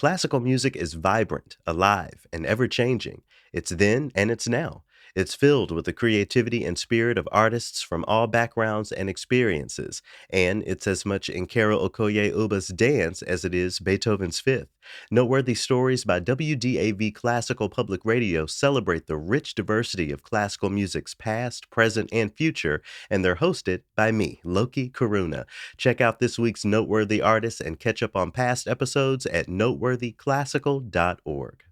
Classical music is vibrant, alive, and ever changing. It's then and it's now. It's filled with the creativity and spirit of artists from all backgrounds and experiences, and it's as much Nkaro Okoye Uba's dance as it is Beethoven's Fifth. Noteworthy stories by WDAV Classical Public Radio celebrate the rich diversity of classical music's past, present, and future, and they're hosted by me, Loki Karuna. Check out this week's noteworthy artists and catch up on past episodes at noteworthyclassical.org.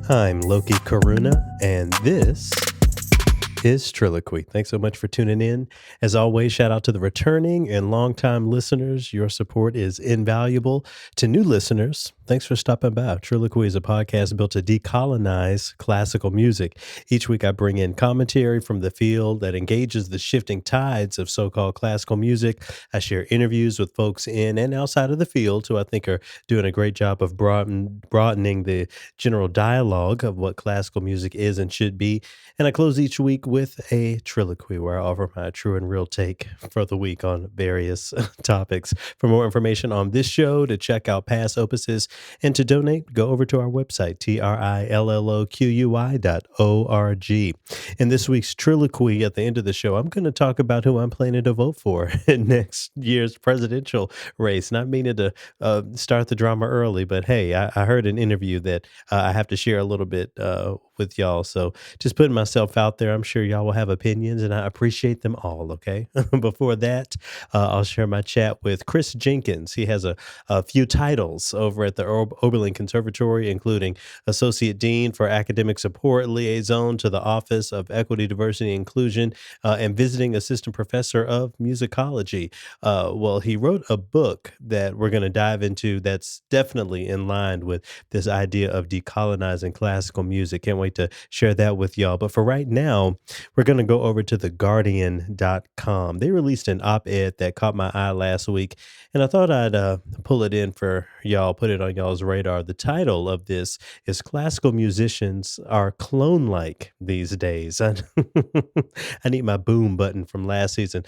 I'm Loki Karuna, and this is TRILLOQUY. Thanks so much for tuning in. As always, shout out to the returning and longtime listeners. Your support is invaluable. To new listeners, thanks for stopping by. TRILLOQUY is a podcast built to decolonize classical music. Each week, I bring in commentary from the field that engages the shifting tides of so-called classical music. I share interviews with folks in and outside of the field who I think are doing a great job of broadening the general dialogue of what classical music is and should be. And I close each week with a TRILLOQUY where I offer my true and real take for the week on various topics. For more information on this show, to check out past opuses, and to donate, go over to our website, TRILLOQUY.org. In this week's TRILLOQUY, at the end of the show, I'm going to talk about who I'm planning to vote for in next year's presidential race. Not meaning to start the drama early, but hey, I heard an interview that I have to share a little bit with y'all. So just putting myself out there. I'm sure y'all will have opinions, and I appreciate them all, okay? Before that, I'll share my chat with Chris Jenkins. He has a few titles over at the Oberlin Conservatory, including Associate Dean for Academic Support, Liaison to the Office of Equity, Diversity, and Inclusion, and Visiting Assistant Professor of Musicology. Well, he wrote a book that we're going to dive into that's definitely in line with this idea of decolonizing classical music. Can't wait to share that with y'all. But for right now, we're going to go over to theguardian.com. They released an op-ed that caught my eye last week, and I thought I'd pull it in for y'all, put it on y'all's radar. The title of this is Classical Musicians Are Clone-Like These Days. I need my boom button from last season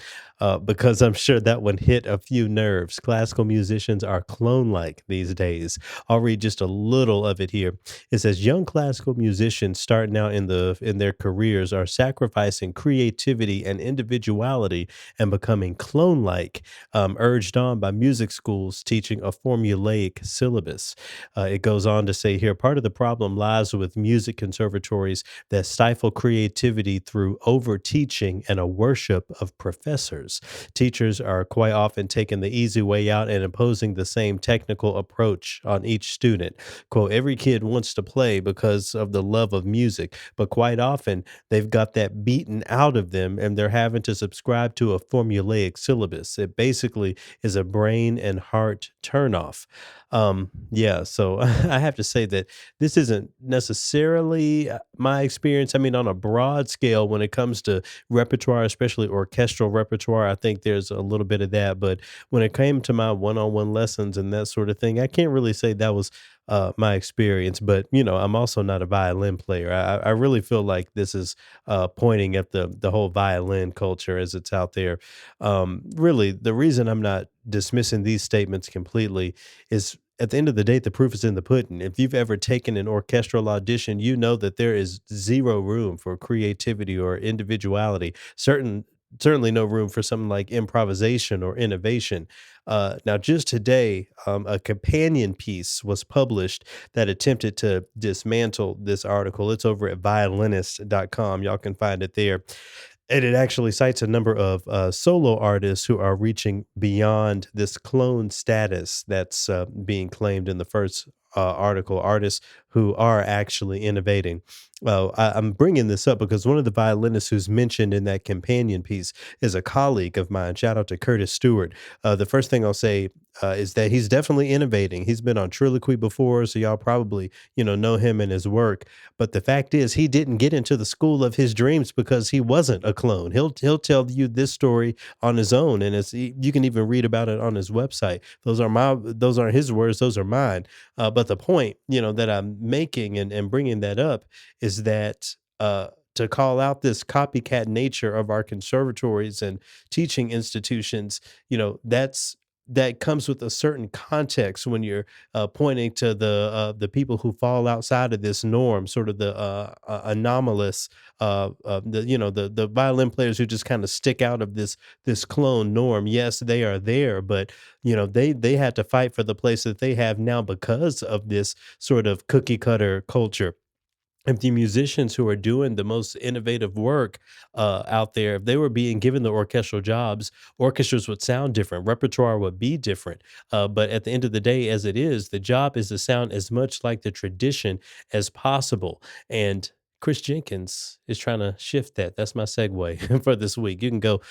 because I'm sure that one hit a few nerves. Classical musicians are clone-like these days. I'll read just a little of it here. It says, young classical musicians starting out in their careers are sacrificing creativity and individuality and becoming clone-like, urged on by music schools teaching a formulaic syllabus. It goes on to say here, part of the problem lies with music conservatories that stifle creativity through over-teaching and a worship of professors. Teachers are quite often taking the easy way out and imposing the same technical approach on each student. Quote, every kid wants to play because of the love of music, but quite often they've got that beaten out of them and they're having to subscribe to a formulaic syllabus. It basically is a brain and heart turnoff. So I have to say that this isn't necessarily my experience. I mean, on a broad scale, when it comes to repertoire, especially orchestral repertoire, I think there's a little bit of that. But when it came to my one-on-one lessons and that sort of thing, I can't really say that was my experience. But, I'm also not a violin player. I really feel like this is pointing at the whole violin culture as it's out there. Really, the reason I'm not dismissing these statements completely is at the end of the day, the proof is in the pudding. If you've ever taken an orchestral audition, you know that there is zero room for creativity or individuality. Certainly no room for something like improvisation or innovation. Now, just today, a companion piece was published that attempted to dismantle this article. It's over at violinist.com. Y'all can find it there. And it actually cites a number of solo artists who are reaching beyond this clone status that's being claimed in the first article. Artists who are actually innovating. I'm bringing this up because one of the violinists who's mentioned in that companion piece is a colleague of mine. Shout out to Curtis Stewart. The first thing I'll say is that he's definitely innovating. He's been on TRILLOQUY before, so y'all probably know him and his work. But the fact is, he didn't get into the school of his dreams because he wasn't a clone. He'll tell you this story on his own, and you can even read about it on his website. Those aren't his words; those are mine. But the point that I'm making and bringing that up is that. To call out this copycat nature of our conservatories and teaching institutions, that comes with a certain context when you're pointing to the people who fall outside of this norm, sort of the anomalous, the violin players who just kind of stick out of this clone norm. Yes, they are there, but they had to fight for the place that they have now because of this sort of cookie cutter culture. If the musicians who are doing the most innovative work out there, if they were being given the orchestral jobs, orchestras would sound different, repertoire would be different. But at the end of the day, as it is, the job is to sound as much like the tradition as possible. And Chris Jenkins is trying to shift that. That's my segue for this week. You can go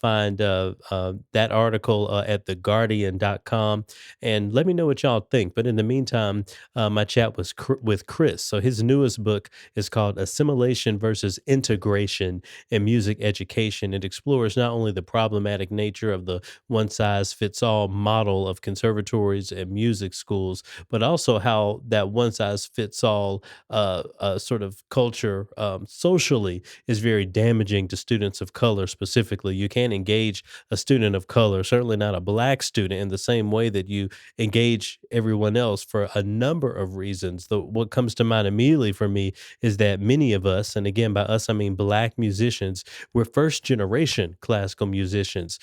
find that article at theguardian.com and let me know what y'all think. But in the meantime, my chat was with Chris. So his newest book is called Assimilation versus Integration in Music Education. It explores not only the problematic nature of the one size fits all model of conservatories and music schools, but also how that one size fits all sort of culture socially is very damaging to students of color specifically. You can't engage a student of color, certainly not a black student, in the same way that you engage everyone else for a number of reasons. What comes to mind immediately for me is that many of us, and again, by us, I mean black musicians, we're first generation classical musicians.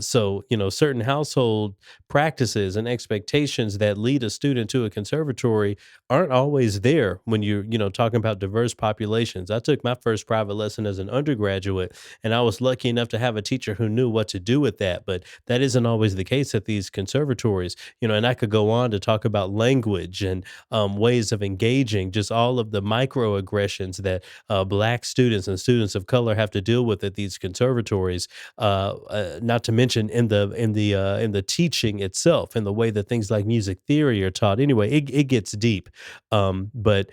So, certain household practices and expectations that lead a student to a conservatory aren't always there when you're talking about diverse populations. I took my first private lesson as an undergraduate, and I was lucky enough to have a teacher who knew what to do with that. But that isn't always the case at these conservatories. And I could go on to talk about language and ways of engaging, just all of the microaggressions that black students and students of color have to deal with at these conservatories. Not to mention in the teaching itself, and the way that things like music theory are taught. Anyway, it gets deep. But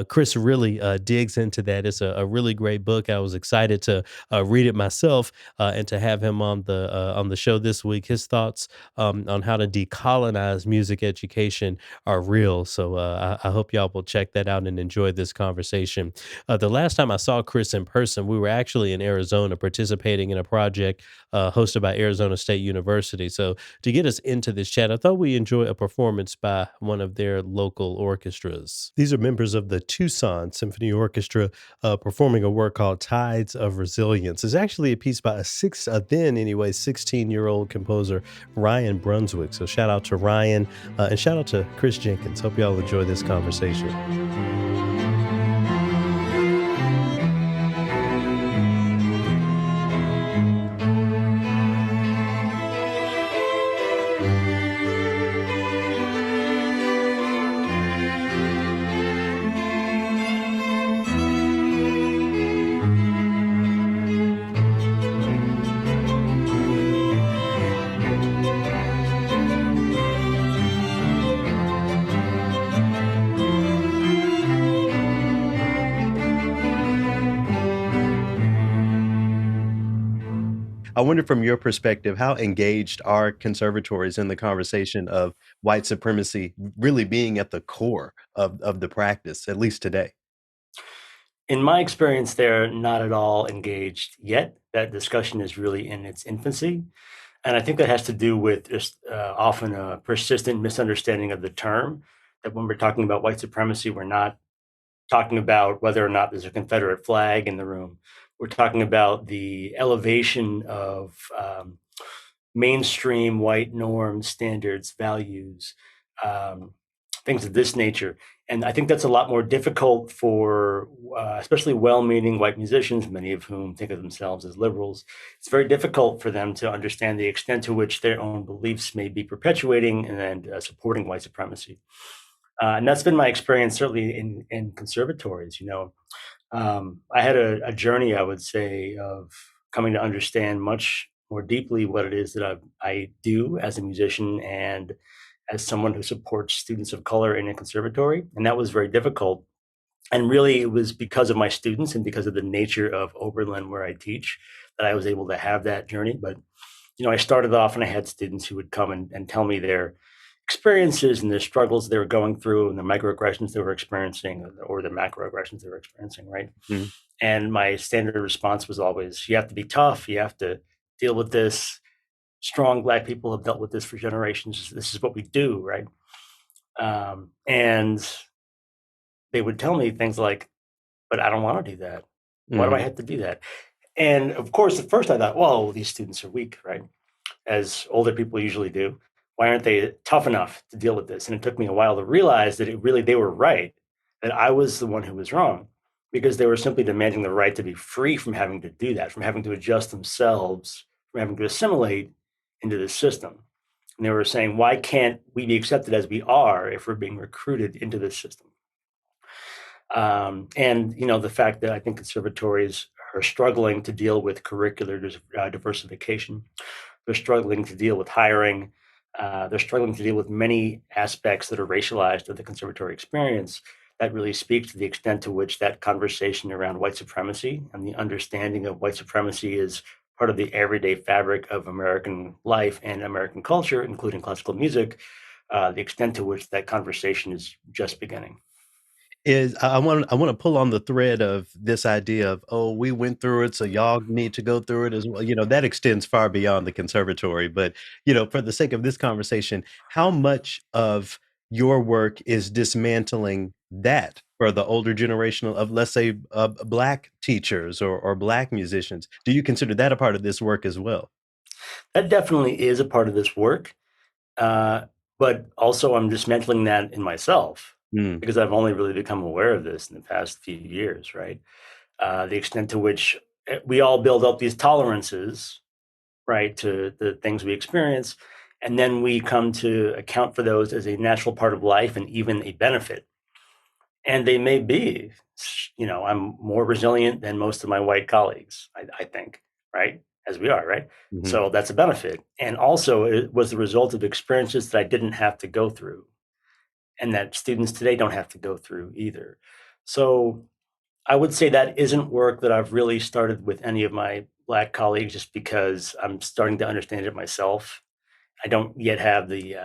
Chris really digs into that. It's a really great book. I was excited to read it myself and to have him on the show this week. His thoughts on how to decolonize music education are real. So I hope y'all will check that out and enjoy this conversation. The last time I saw Chris in person, we were actually in Arizona participating in a project hosted by Arizona State University. So to get us into this chat, I thought we enjoy a performance by one of their local orchestras. These are members of the Tucson Symphony Orchestra performing a work called Tides of Resilience. It's actually a piece by a then anyway 16-year-old composer, Ryan Brunswick. So shout out to Ryan and shout out to Chris Jenkins. Hope y'all enjoy this conversation. I wonder from your perspective, how engaged are conservatories in the conversation of white supremacy really being at the core of the practice, at least today? In my experience, they're not at all engaged yet. That discussion is really in its infancy. And I think that has to do with just often a persistent misunderstanding of the term. That when we're talking about white supremacy, we're not talking about whether or not there's a Confederate flag in the room. We're talking about the elevation of mainstream white norms, standards, values, um, things of this nature. And I think that's a lot more difficult for especially well-meaning white musicians, many of whom think of themselves as liberals. It's very difficult for them to understand the extent to which their own beliefs may be perpetuating and supporting white supremacy. And that's been my experience certainly in conservatories. I had a journey, I would say, of coming to understand much more deeply what it is that I do as a musician and as someone who supports students of color in a conservatory. And that was very difficult. And really, it was because of my students and because of the nature of Oberlin, where I teach, that I was able to have that journey. But I started off and I had students who would come and tell me their experiences and the struggles they were going through and the microaggressions they were experiencing or the macroaggressions they were experiencing, right? Mhm. And my standard response was always, you have to be tough, you have to deal with this. Strong Black people have dealt with this for generations. This is what we do, right? And they would tell me things like, but I don't want to do that. Why do I Mhm. have to do that? And of course, at first I thought, well, these students are weak, right? As older people usually do. Why aren't they tough enough to deal with this? And it took me a while to realize that they were right, that I was the one who was wrong, because they were simply demanding the right to be free from having to do that, from having to adjust themselves, from having to assimilate into the system. And they were saying, why can't we be accepted as we are if we're being recruited into this system? And the fact that I think conservatories are struggling to deal with curricular diversification. They're struggling to deal with hiring. They're struggling to deal with many aspects that are racialized of the conservatory experience. That really speaks to the extent to which that conversation around white supremacy and the understanding of white supremacy is part of the everyday fabric of American life and American culture, including classical music, the extent to which that conversation is just beginning. Is I want to pull on the thread of this idea of, oh, we went through it, so y'all need to go through it as well. That extends far beyond the conservatory. But for the sake of this conversation, how much of your work is dismantling that for the older generation of, let's say, Black teachers or Black musicians? Do you consider that a part of this work as well? That definitely is a part of this work. Uh, but also, I'm dismantling that in myself Mm, because I've only really become aware of this in the past few years, right? The extent to which we all build up these tolerances, right, to the things we experience. And then we come to account for those as a natural part of life and even a benefit. And they may be, I'm more resilient than most of my white colleagues, I think, right? As we are, right? mhm. So that's a benefit. And also, it was the result of experiences that I didn't have to go through and that students today don't have to go through either. So I would say that isn't work that I've really started with any of my Black colleagues just because I'm starting to understand it myself. I don't yet have the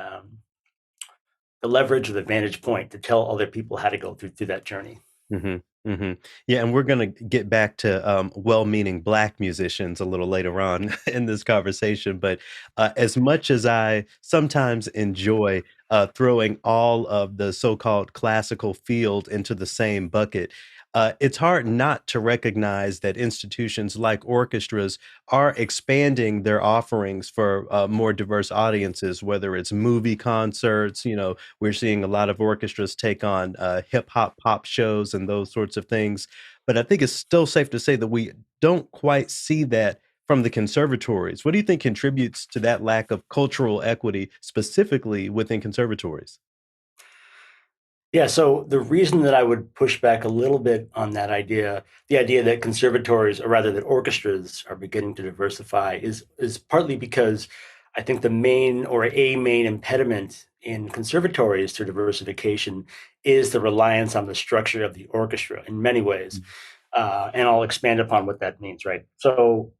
leverage or the vantage point to tell other people how to go through that journey. Mhm, mhm. Yeah, and we're gonna get back to, well-meaning Black musicians a little later on in this conversation, but, as much as I sometimes enjoy, throwing all of the so-called classical field into the same bucket, it's hard not to recognize that institutions like orchestras are expanding their offerings for, more diverse audiences, whether it's movie concerts. We're seeing a lot of orchestras take on hip hop pop shows and those sorts of things. But I think it's still safe to say that we don't quite see that from the conservatories. What do you think contributes to that lack of cultural equity, specifically within conservatories? Yeah, so the reason that I would push back a little bit on that idea, the idea that conservatories, or rather that orchestras, are beginning to diversify, is partly because I think the main or a main impediment in conservatories to diversification is the reliance on the structure of the orchestra in many ways. And I'll expand upon what that means, right? So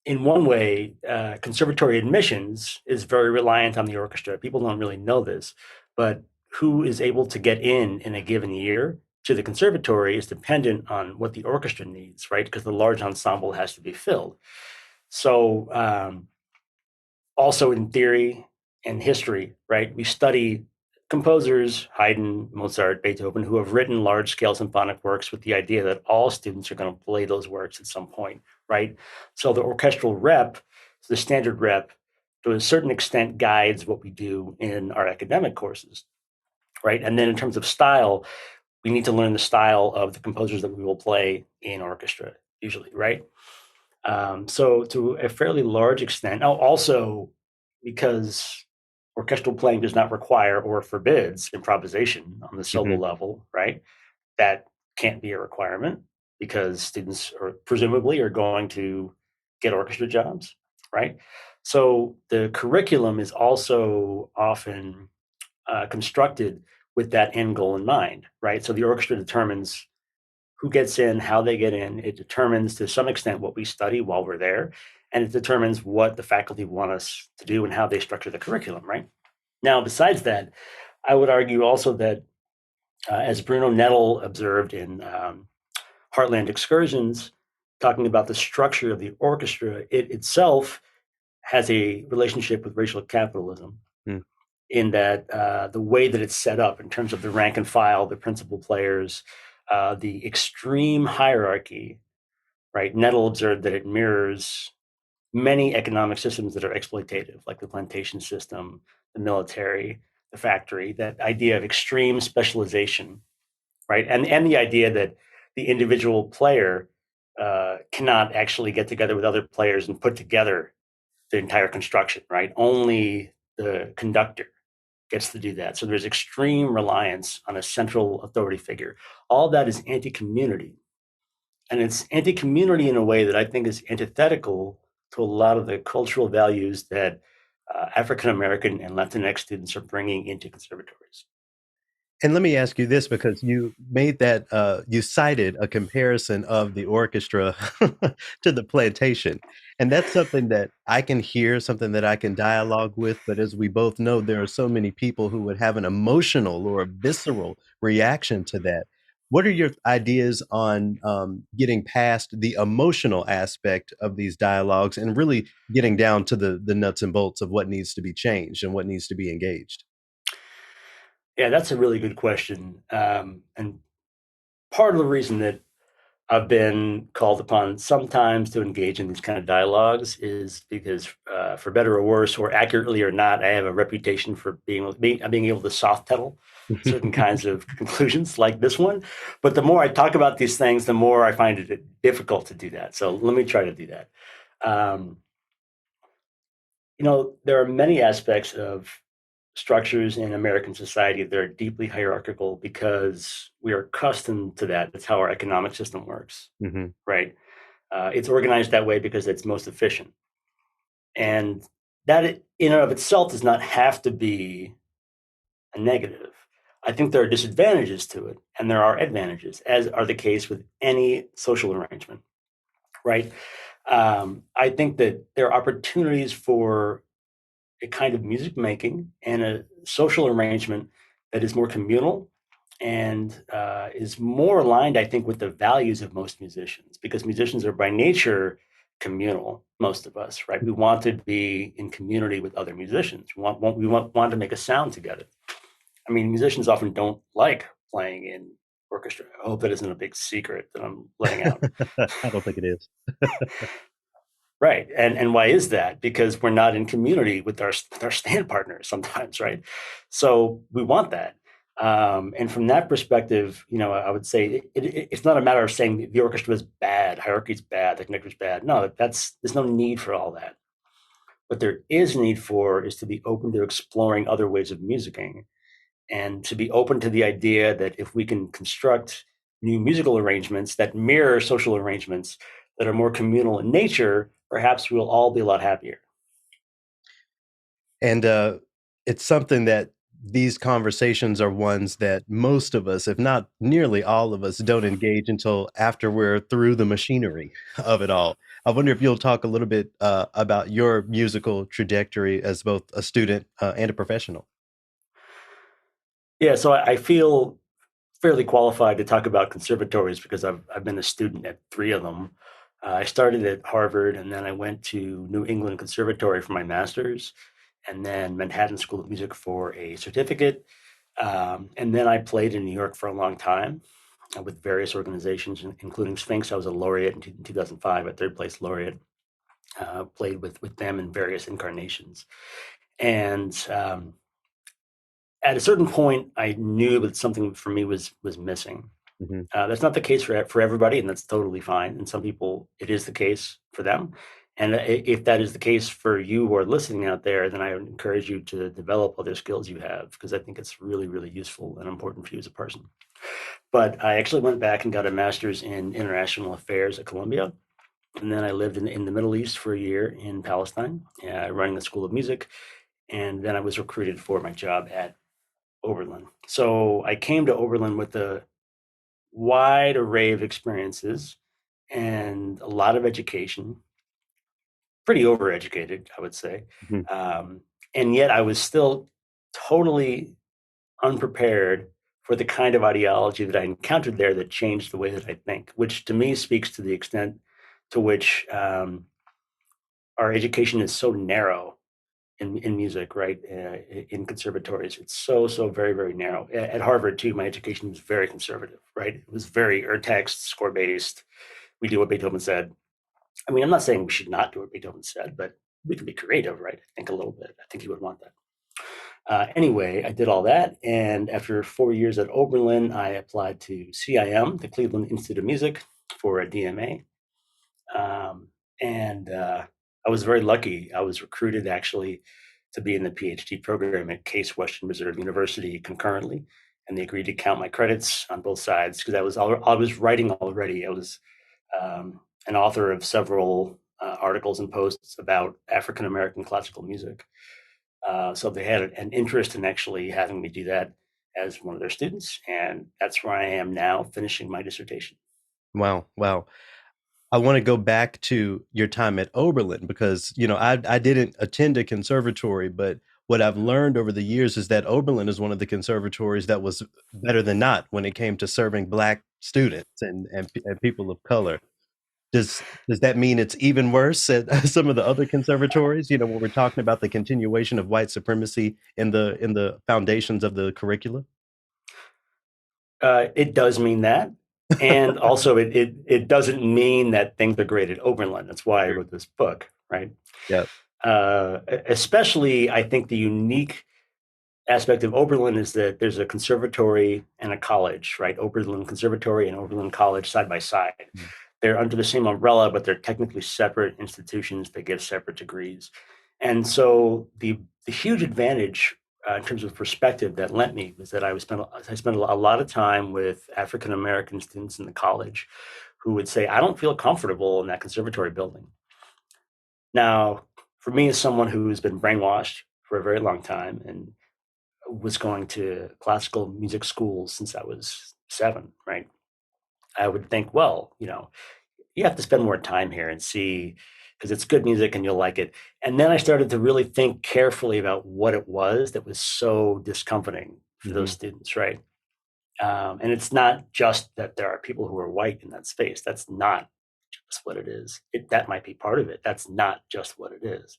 in one way, conservatory admissions is very reliant on the orchestra. People don't really know this, but who is able to get in a given year to the conservatory is dependent on what the orchestra needs, right? Because the large ensemble has to be filled. So, also in theory and history, right? We study composers, Haydn, Mozart, Beethoven, who have written large scale symphonic works with the idea that all students are going to play those works at some point, right? So the orchestral rep, the standard rep, to a certain extent guides what we do in our academic courses, right? And then in terms of style, we need to learn the style of the composers that we will play in orchestra, usually, right? So to a fairly large extent, oh, also because orchestral playing does not require or forbids improvisation on the solo Hmm. level, right? That can't be a requirement because students are presumably are going to get orchestra jobs, right? So the curriculum is also often constructed with that end goal in mind, right? So the orchestra determines who gets in, how they get in. It determines to some extent what we study while we're there, and it determines what the faculty want us to do and how they structure the curriculum, right? Now, besides that, I would argue also that, as Bruno Nettle observed in Heartland Excursions, talking about the structure of the orchestra, it itself has a relationship with racial capitalism in that the way that it's set up in terms of the rank and file, the principal players, the extreme hierarchy, right? Nettle observed that it mirrors many economic systems that are exploitative, like the plantation system, the military, the factory, that idea of extreme specialization, right? And the idea that the individual player cannot actually get together with other players and put together the entire construction, right? Only the conductor gets to do that. So there's extreme reliance on a central authority figure. All that is anti-community. And it's anti-community in a way that I think is antithetical to a lot of the cultural values that African American and Latinx students are bringing into conservatories. And let me ask you this, because you made that you cited a comparison of the orchestra to the plantation. And that's something that I can hear, something that I can dialogue with. But as we both know, there are so many people who would have an emotional or a visceral reaction to that. What are your ideas on getting past the emotional aspect of these dialogues and really getting down to the nuts and bolts of what needs to be changed and what needs to be engaged? Yeah, that's a really good question. And part of the reason that I've been called upon sometimes to engage in these kind of dialogues is because, for better or worse, or accurately or not, I have a reputation for being able to soft pedal certain kinds of conclusions like this one. But the more I talk about these things, the more I find it difficult to do that. So let me try to do that. Um, there are many aspects of structures in American society that are deeply hierarchical because we are accustomed to that. That's how our economic system works, Hmm. right? It's organized that way because it's most efficient. And that in and of itself does not have to be a negative. I think there are disadvantages to it and there are advantages, as are the case with any social arrangement, right? I think that there are opportunities for a kind of music making and a social arrangement that is more communal and is more aligned, I think, with the values of most musicians, because musicians are by nature communal. Most of us, right? We want to be in community with other musicians. We want to make a sound together. I mean, musicians often don't like playing in orchestra. I hope that isn't a big secret that I'm letting out. I don't think it is. Right. And why is that? Because we're not in community with our stand partners sometimes, right? So we want that. And from that perspective, I would say it's not a matter of saying the orchestra is bad, hierarchy is bad, the conductor is bad. No, there's no need for all that. What there is need for is to be open to exploring other ways of musicking and to be open to the idea that if we can construct new musical arrangements that mirror social arrangements that are more communal in nature, perhaps we'll all be a lot happier. And it's something that these conversations are ones that most of us, if not nearly all of us, don't engage until after we're through the machinery of it all. I wonder if you'll talk a little bit about your musical trajectory as both a student and a professional. Yeah, so I feel fairly qualified to talk about conservatories because I've been a student at three of them. I started at Harvard, and then I went to New England Conservatory for my master's, and then Manhattan School of Music for a certificate. And then I played in New York for a long time with various organizations, including Sphinx. I was a laureate in 2005, a third place laureate. Played with them in various incarnations. And at a certain point, I knew that something for me was missing. Mhm. That's not the case for everybody, and that's totally fine. And some people, it is the case for them. And if that is the case for you who are listening out there, then I would encourage you to develop other skills you have, because I think it's really, really useful and important for you as a person. But I actually went back and got a master's in international affairs at Columbia. And then I lived in the Middle East for a year in Palestine, running the School of Music. And then I was recruited for my job at Oberlin. So I came to Oberlin with a wide array of experiences and a lot of education, pretty overeducated, I would say. Mhm. Um, and yet I was still totally unprepared for the kind of ideology that I encountered there that changed the way that I think, which to me speaks to the extent to which our education is so narrow in music, right? In conservatories, it's so very very narrow. At Harvard too, my education was very conservative, right? It was very text, score based. We do what Beethoven said. I mean, I'm not saying we should not do what Beethoven said, but we can be creative, right? I think a little bit. I think he would want that. Anyway, I did all that, and after 4 years at Oberlin, I applied to CIM, the Cleveland Institute of Music, for a DMA. And I was very lucky. I was recruited actually to be in the PhD program at Case Western Reserve University concurrently, and they agreed to count my credits on both sides because I was writing already. I was an author of several articles and posts about African American classical music. So they had an interest in actually having me do that as one of their students, and that's where I am now, finishing my dissertation. Wow, wow. I want to go back to your time at Oberlin because, I didn't attend a conservatory, but what I've learned over the years is that Oberlin is one of the conservatories that was better than not when it came to serving Black students and people of color. Does that mean it's even worse at some of the other conservatories? When we're talking about the continuation of white supremacy in the foundations of the curricula? It does mean that, and also it doesn't mean that things are great at Oberlin. That's why I wrote this book, right? Yeah. Especially, I think the unique aspect of Oberlin is that there's a conservatory and a college, right? Oberlin Conservatory and Oberlin College side by side. They're under the same umbrella, but they're technically separate institutions that give separate degrees. And so the huge advantage in terms of perspective that lent me was that I spent a lot of time with African American students in the college who would say, "I don't feel comfortable in that conservatory building." Now, for me, as someone who's been brainwashed for a very long time and was going to classical music schools since I was 7, right? I would think, well, you have to spend more time here and see, because it's good music and you'll like it. And then I started to really think carefully about what it was that was so discomforting for those Mhm. students, right? And it's not just that there are people who are white in that space. That's not just what it is. That might be part of it. That's not just what it is.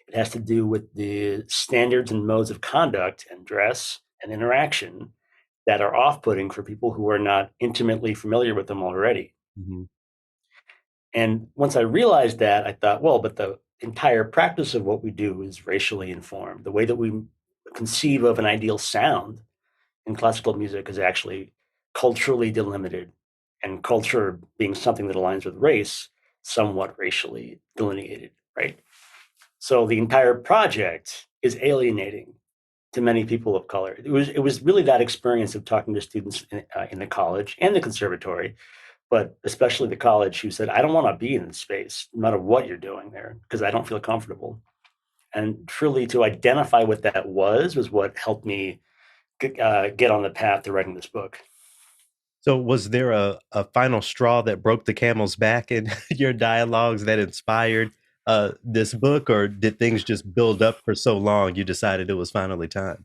It has to do with the standards and modes of conduct and dress and interaction that are off-putting for people who are not intimately familiar with them already. Mhm. And once I realized that, I thought, well, but the entire practice of what we do is racially informed. The way that we conceive of an ideal sound in classical music is actually culturally delimited, and culture being something that aligns with race, somewhat racially delineated, right? So the entire project is alienating to many people of color. It was really that experience of talking to students in the college and the conservatory, but especially the college, who said, "I don't want to be in this space, no matter what you're doing there, because I don't feel comfortable." And truly, to identify what that was what helped me get on the path to writing this book. So was there a final straw that broke the camel's back in your dialogues that inspired this book, or did things just build up for so long you decided it was finally time?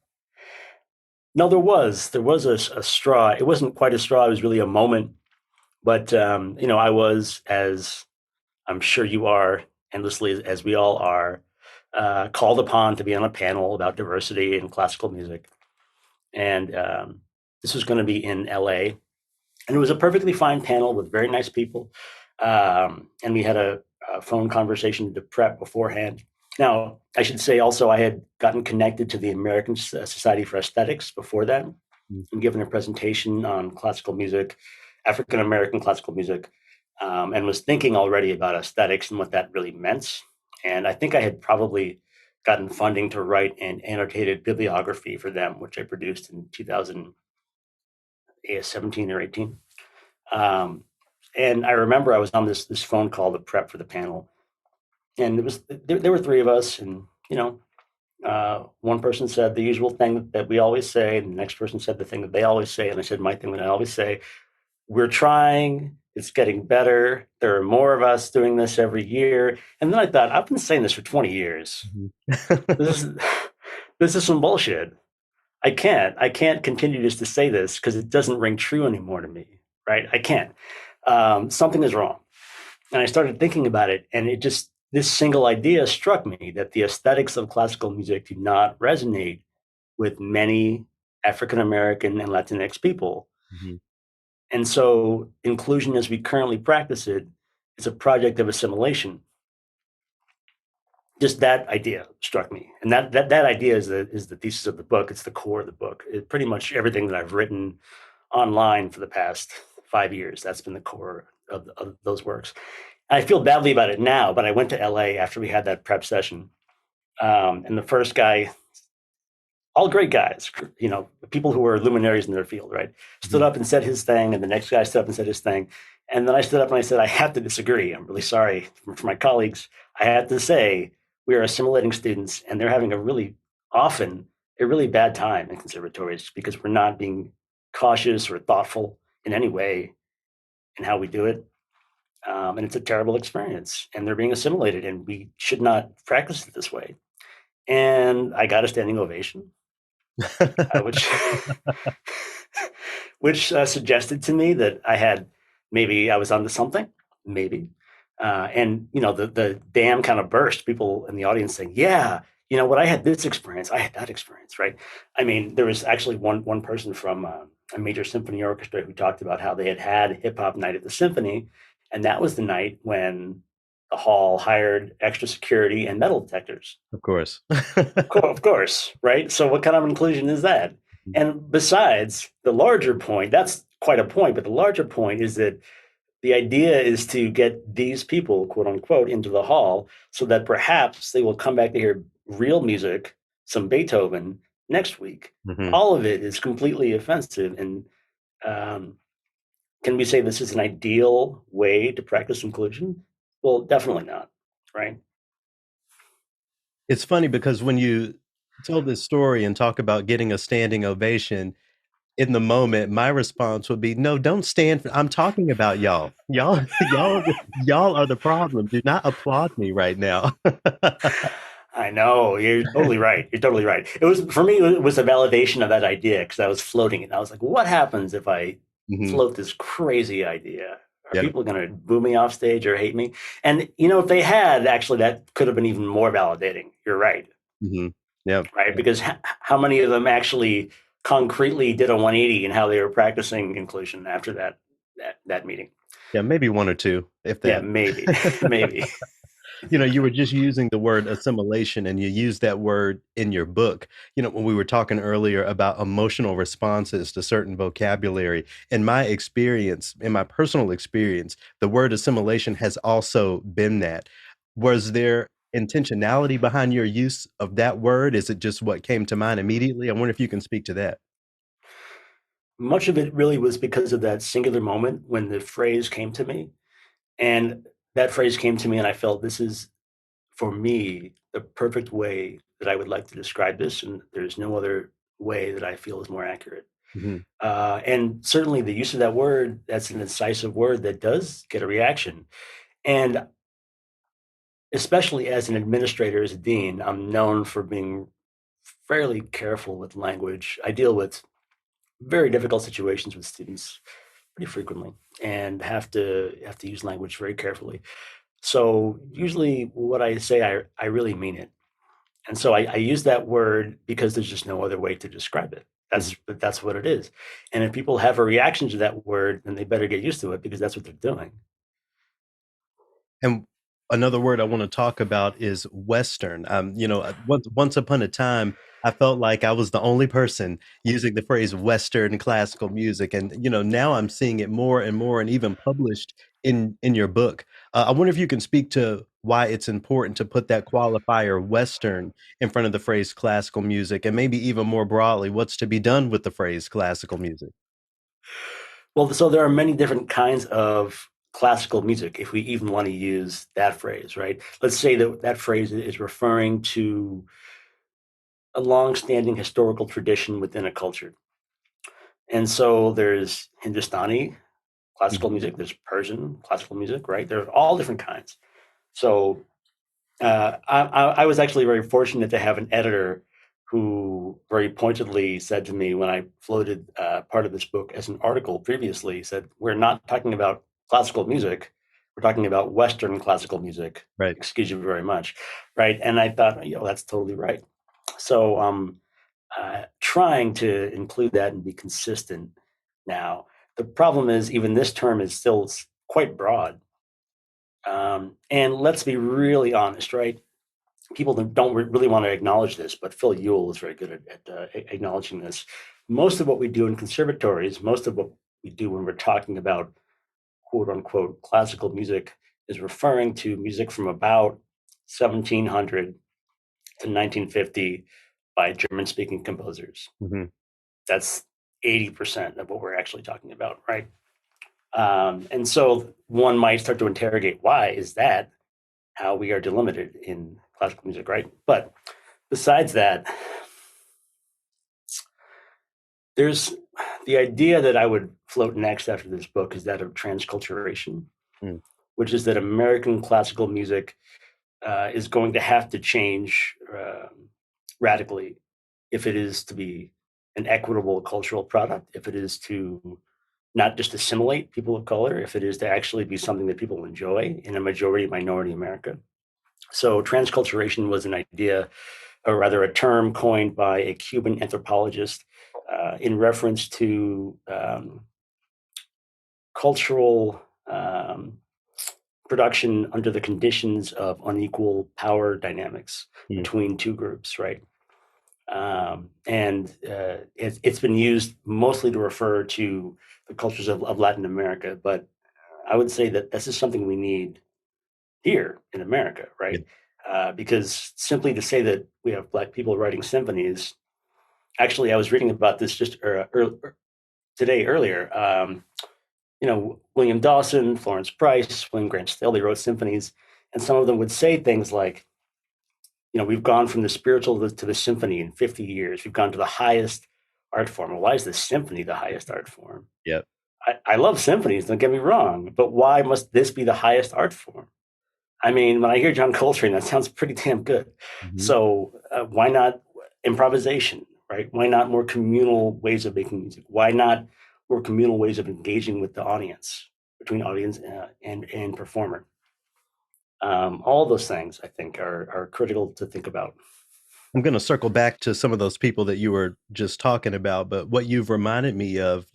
No, there was a straw. It wasn't quite a straw. It was really a moment. But I was, as I'm sure you are, endlessly as we all are, called upon to be on a panel about diversity in classical music, and this was going to be in LA, and it was a perfectly fine panel with very nice people, and we had a phone conversation to prep beforehand. Now, I should say also I had gotten connected to the American Society for Aesthetics before that Mm. and given a presentation on classical music, African American classical music, and was thinking already about aesthetics and what that really meant. And I think I had probably gotten funding to write an annotated bibliography for them, which I produced in 2017 or 18. Um, and I remember I was on this phone call to prep for the panel, and there were three of us, and one person said the usual thing that we always say, and the next person said the thing that they always say, and I said my thing that I always say. We're trying. It's getting better. There are more of us doing this every year. And then I thought, I've been saying this for 20 years. Mhm. This is this is some bullshit. I can't continue just to say this because it doesn't ring true anymore to me. Right? I can't. Something is wrong. And I started thinking about it, and this single idea struck me that the aesthetics of classical music do not resonate with many African American and Latinx people. Mhm. And so inclusion as we currently practice it is a project of assimilation. Just that idea struck me. And that idea is the thesis of the book. It's the core of the book. It pretty much everything that I've written online for the past 5 years, that's been the core of those works. I feel badly about it now, but I went to LA after we had that prep session. And the first guy, all great guys, people who were luminaries in their field, right? Stood Mhm. up and said his thing, and the next guy stood up and said his thing. And then I stood up and I said, I have to disagree. I'm really sorry for my colleagues. I have to say, we are assimilating students, and they're having often, a really bad time in conservatories because we're not being cautious or thoughtful in any way in how we do it. And it's a terrible experience, and they're being assimilated, and we should not practice it this way. And I got a standing ovation, which suggested to me that maybe I was onto something, maybe. And the dam kind of burst. People in the audience saying, "Yeah, what I had this experience, I had that experience." Right? I mean, there was actually one person from a major symphony orchestra who talked about how they had hip hop night at the symphony, and that was the night when the hall hired extra security and metal detectors. Of course. Of course, right? So what kind of inclusion is that? And besides, the larger point, that's quite a point, but the larger point is that the idea is to get these people, quote unquote, into the hall so that perhaps they will come back to hear real music, some Beethoven next week. Mhm. All of it is completely offensive. And um, can we say this is an ideal way to practice inclusion? Well, definitely not, right? It's funny because when you tell this story and talk about getting a standing ovation, in the moment, my response would be, "No, don't stand for I'm talking about y'all. Y'all are the problem. Do not applaud me right now." I know, you're totally right. You're totally right. It was for me. It was a validation of that idea because I was floating it. I was like, "What happens if I Mhm. float this crazy idea? Are Yep. people going to boo me off stage or hate me?" And if they had, actually, that could have been even more validating. You're right, Mhm. Yep. right? Yep. Because how many of them actually concretely did a 180 in how they were practicing inclusion after that meeting? Yeah, maybe 1 or 2, if Yeah, that. maybe, maybe. You were just using the word assimilation, and you used that word in your book. When we were talking earlier about emotional responses to certain vocabulary, in my personal experience, the word assimilation has also been that. Was there intentionality behind your use of that word? Is it just what came to mind immediately? I wonder if you can speak to that. Much of it really was because of that singular moment when the phrase came to me. And that phrase came to me, and I felt this is, for me, the perfect way that I would like to describe this. And there's no other way that I feel is more accurate. Mhm. And certainly the use of that word, that's an incisive word that does get a reaction. And especially as an administrator, as a dean, I'm known for being fairly careful with language. I deal with very difficult situations with students pretty frequently and have to use language very carefully. So usually what I say, I really mean it. And so I use that word because there's just no other way to describe it. Mhm. That's what it is. And if people have a reaction to that word, then they better get used to it because that's what they're doing. And Another word I want to talk about is Western. Once upon a time, I felt like I was the only person using the phrase Western classical music, and now I'm seeing it more and more, and even published in your book. I wonder if you can speak to why it's important to put that qualifier Western in front of the phrase classical music, and maybe even more broadly, what's to be done with the phrase classical music. Well, so there are many different kinds of classical music, if we even want to use that phrase, right? Let's say that that phrase is referring to a long-standing historical tradition within a culture. And so there's Hindustani classical Mhm. music, there's Persian classical music, right? There are all different kinds. So I was actually very fortunate to have an editor who very pointedly said to me when I floated part of this book as an article previously, said, "We're not talking about classical music, we're talking about Western classical music. Right. Excuse you very much." Right. And I thought, that's totally right. So trying to include that and be consistent now. The problem is, even this term is still quite broad. And let's be really honest, right? People don't really want to acknowledge this, but Phil Ewell is very good at acknowledging this. Most of what we do in conservatories, most of what we do when we're talking about quote unquote classical music, is referring to music from about 1700 to 1950 by German speaking composers. Mhm. That's 80% of what we're actually talking about, right? And so one might start to interrogate, why is that how we are delimited in classical music, right? But besides that, there's the idea that I would float next after this book is that of transculturation, Mm. which is that American classical music is going to have to change radically if it is to be an equitable cultural product, if it is to not just assimilate people of color, if it is to actually be something that people enjoy in a majority minority America. So, transculturation was an idea, or rather a term coined by a Cuban anthropologist in reference to cultural production under the conditions of unequal power dynamics Mm. between two groups, right? And it's been used mostly to refer to the cultures of Latin America, but I would say that this is something we need here in America, Yeah. right? Because simply to say that we have Black people writing symphonies, actually, I was reading about this just today earlier. William Dawson, Florence Price, William Grant Still, they wrote symphonies, and some of them would say things like, we've gone from the spiritual to the symphony in 50 years. We've gone to the highest art form. Well, why is the symphony the highest art form? Yeah. I love symphonies, don't get me wrong, but why must this be the highest art form? I mean, when I hear John Coltrane, that sounds pretty damn good. Mhm. So why not improvisation, right? Why not more communal ways of making music? Why not more communal ways of engaging with the audience, between audience and performer? All those things, I think, are critical to think about. I'm going to circle back to some of those people that you were just talking about, but what you've reminded me of,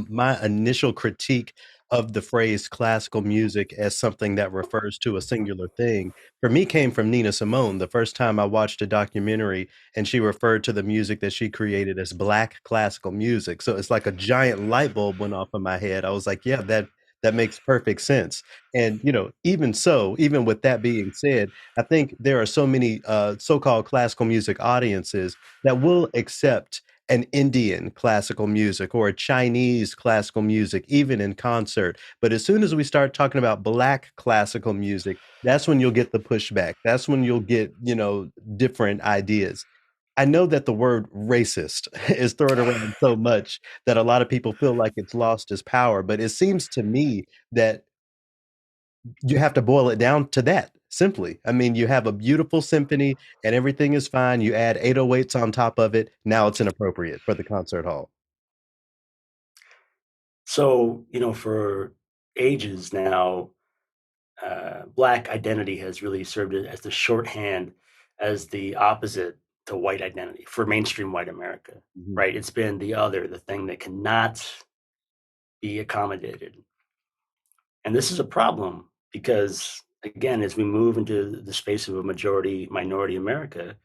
my initial critique of the phrase classical music as something that refers to a singular thing, for me came from Nina Simone. The first time I watched a documentary and she referred to the music that she created as black classical music. So it's like a giant light bulb went off in my head. I was like, yeah, that makes perfect sense. And even so, even with that being said, I think there are so many so-called classical music audiences that will accept an Indian classical music or a Chinese classical music, even in concert. But as soon as we start talking about black classical music, that's when you'll get the pushback. That's when you'll get, different ideas. I know that the word racist is thrown around so much that a lot of people feel like it's lost its power. But it seems to me that you have to boil it down to that simply. I mean, you have a beautiful symphony and everything is fine. You add 808s on top of it. Now it's inappropriate for the concert hall. So, for ages now, Black identity has really served as the shorthand, as the opposite to white identity for mainstream white America, Mhm. right? It's been the other, the thing that cannot be accommodated. And this is a problem because again, as we move into the space of a majority minority America,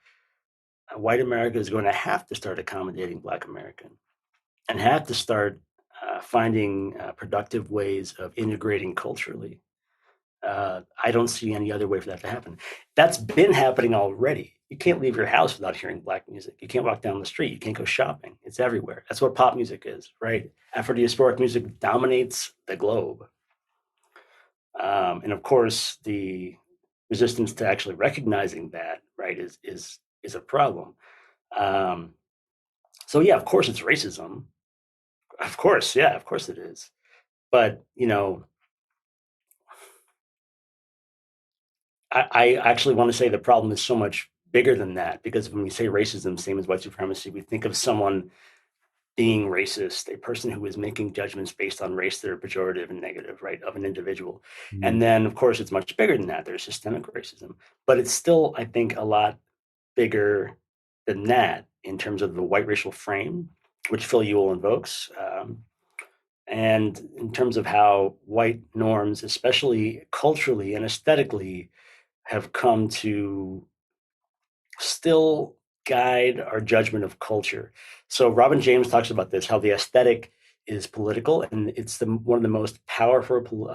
white America is going to have to start accommodating Black American and have to start finding productive ways of integrating culturally. I don't see any other way for that to happen. That's been happening already. You can't leave your house without hearing Black music. You can't walk down the street. You can't go shopping. It's everywhere. That's what pop music is, right? Afro-diasporic music dominates the globe. And of course, the resistance to actually recognizing that, right, is a problem. Um, so yeah, of course it's racism. Of course, yeah, of course it is. But I actually want to say the problem is so much bigger than that, because when we say racism, same as white supremacy, we think of someone being racist, a person who is making judgments based on race that are pejorative and negative, right, of an individual. Mm. And then, of course, it's much bigger than that. There's systemic racism, but it's still, I think, a lot bigger than that in terms of the white racial frame, which Phil Ewell invokes, and in terms of how white norms, especially culturally and aesthetically, have come to still guide our judgment of culture. So Robin James talks about this, how the aesthetic is political, and it's one of the most powerful.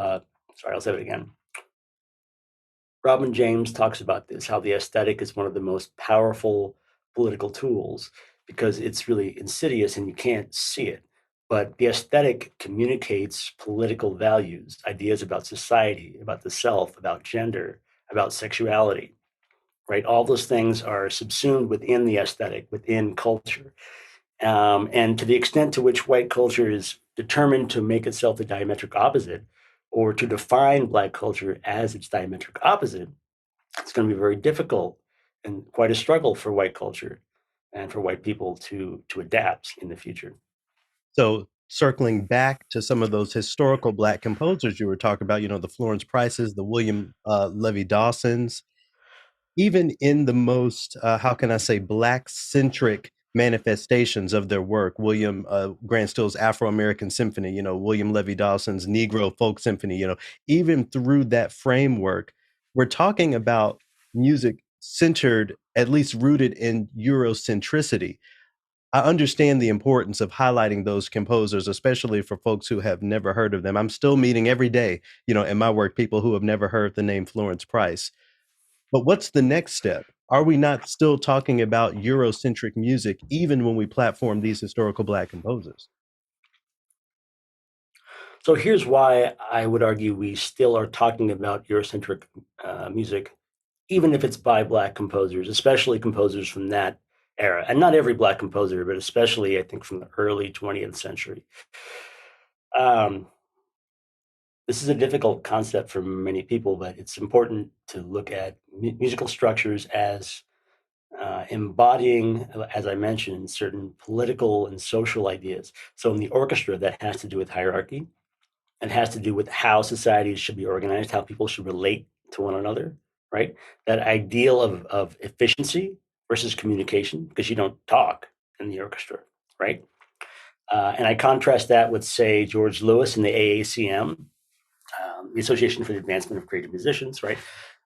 Sorry, I'll say it again. Robin James talks about this, how the aesthetic is one of the most powerful political tools because it's really insidious and you can't see it. But the aesthetic communicates political values, ideas about society, about the self, about gender, about sexuality, right? All those things are subsumed within the aesthetic, within culture. And to the extent to which white culture is determined to make itself the diametric opposite or to define Black culture as its diametric opposite, it's going to be very difficult and quite a struggle for white culture and for white people to adapt in the future. So circling back to some of those historical Black composers you were talking about, the Florence Prices, the William Levy Dawsons, even in the most, how can I say, Black centric manifestations of their work, William Grant Still's Afro American Symphony, William Levy Dawson's Negro Folk Symphony, even through that framework, we're talking about music centered, at least rooted in Eurocentricity. I understand the importance of highlighting those composers, especially for folks who have never heard of them. I'm still meeting every day, in my work, people who have never heard the name Florence Price. But what's the next step? Are we not still talking about Eurocentric music, even when we platform these historical Black composers? So here's why I would argue we still are talking about Eurocentric music, even if it's by Black composers, especially composers from that era. And not every Black composer, but especially, I think, from the early 20th century. Um, this is a difficult concept for many people, but it's important to look at musical structures as embodying, as I mentioned, certain political and social ideas. So in the orchestra, that has to do with hierarchy. It has to do with how societies should be organized, how people should relate to one another, right? That ideal of efficiency versus communication, because you don't talk in the orchestra, right? And I contrast that with, say, George Lewis and the AACM, the Association for the Advancement of Creative Musicians, right?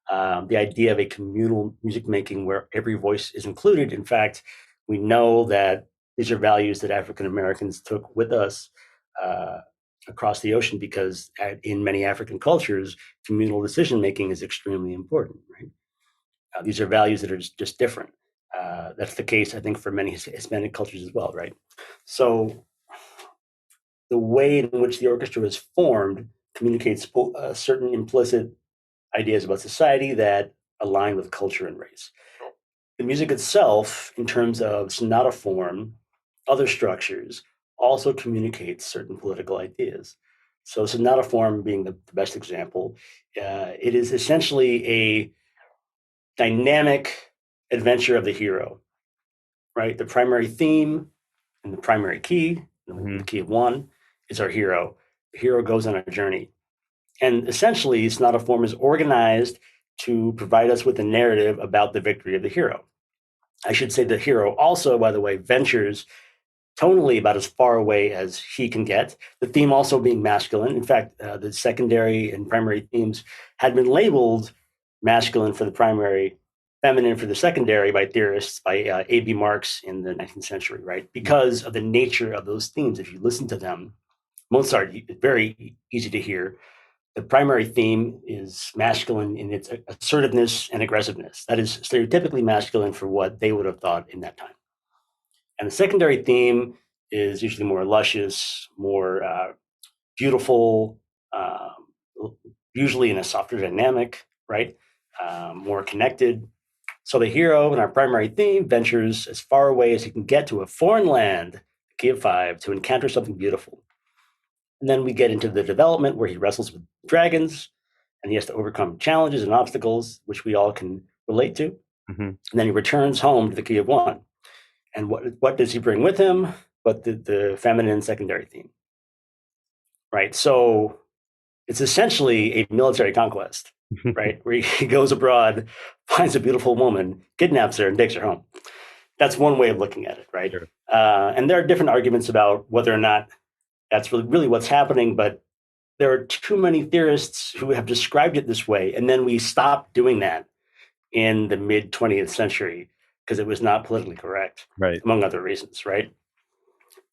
The idea of a communal music making where every voice is included. In fact, we know that these are values that African Americans took with us across the ocean because in many African cultures, communal decision making is extremely important, right? These are values that are just different. That's the case, I think, for many Hispanic cultures as well, right? So the way in which the orchestra is formed communicates certain implicit ideas about society that align with culture and race. The music itself, in terms of sonata form, other structures, also communicates certain political ideas. So, sonata form being the best example, it is essentially a dynamic adventure of the hero, right? The primary theme and the primary key, the key of one, is our hero. The hero goes on a journey. And essentially, sonata form is organized to provide us with a narrative about the victory of the hero. I should say the hero also, by the way, ventures tonally about as far away as he can get. The theme also being masculine. In fact, the secondary and primary themes had been labeled masculine for the primary, feminine for the secondary by theorists, by A.B. Marx in the 19th century, right? Because of the nature of those themes. If you listen to them, Mozart, very easy to hear. The primary theme is masculine in its assertiveness and aggressiveness. That is stereotypically masculine for what they would have thought in that time. And the secondary theme is usually more luscious, more beautiful, usually in a softer dynamic, right? More connected. So the hero in our primary theme ventures as far away as he can get to a foreign land, the key of 5, to encounter something beautiful. And then we get into the development where he wrestles with dragons and he has to overcome challenges and obstacles, which we all can relate to. Mm-hmm. And then he returns home to the key of 1. And what does he bring with him but the feminine secondary theme, right? So it's essentially a military conquest, right? Where he goes abroad, finds a beautiful woman, kidnaps her, and takes her home. That's one way of looking at it, right? Sure. And there are different arguments about whether or not that's really what's happening, but there are too many theorists who have described it this way, and then we stopped doing that in the mid 20th century because it was not politically correct, Right. among other reasons, right?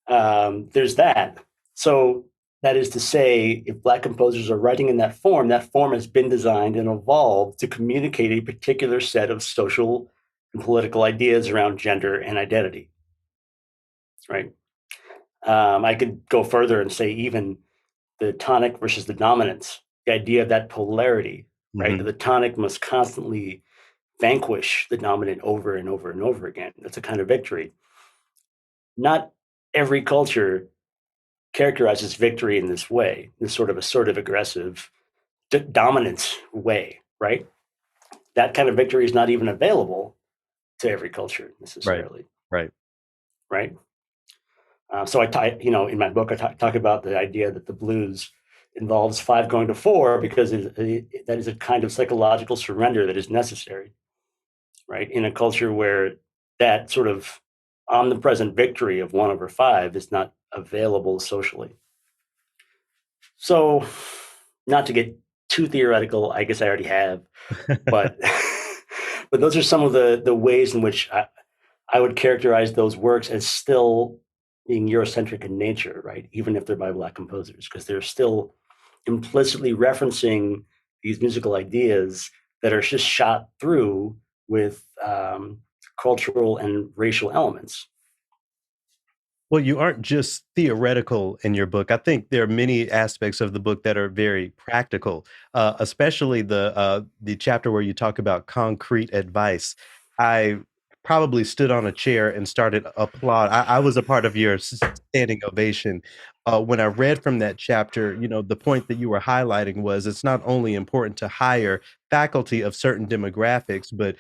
There's that. So that is to say, if Black composers are writing in that form has been designed and evolved to communicate a particular set of social and political ideas around gender and identity, right? I could go further and say even the tonic versus the dominance, the idea of that polarity, right? Mm-hmm. The tonic must constantly vanquish the dominant over and over and over again. That's a kind of victory. Not every culture characterizes victory in this way, this sort of assertive, aggressive, dominance way, right? That kind of victory is not even available to every culture Right. necessarily, Right. right? So in my book, I talk about the idea that the blues involves 5 going to 4 because that is a kind of psychological surrender that is necessary, right? In a culture where that sort of omnipresent victory of 1 over 5 is not available socially. So, not to get too theoretical, I guess I already have, but but those are some of the ways in which I would characterize those works as still being Eurocentric in nature, right? Even if they're by Black composers, because they're still implicitly referencing these musical ideas that are just shot through with cultural and racial elements. Well, you aren't just theoretical in your book. I think there are many aspects of the book that are very practical, especially the chapter where you talk about concrete advice. I probably stood on a chair and started applaud. I was a part of your standing ovation when I read from that chapter. You know, the point that you were highlighting was it's not only important to hire faculty of certain demographics, but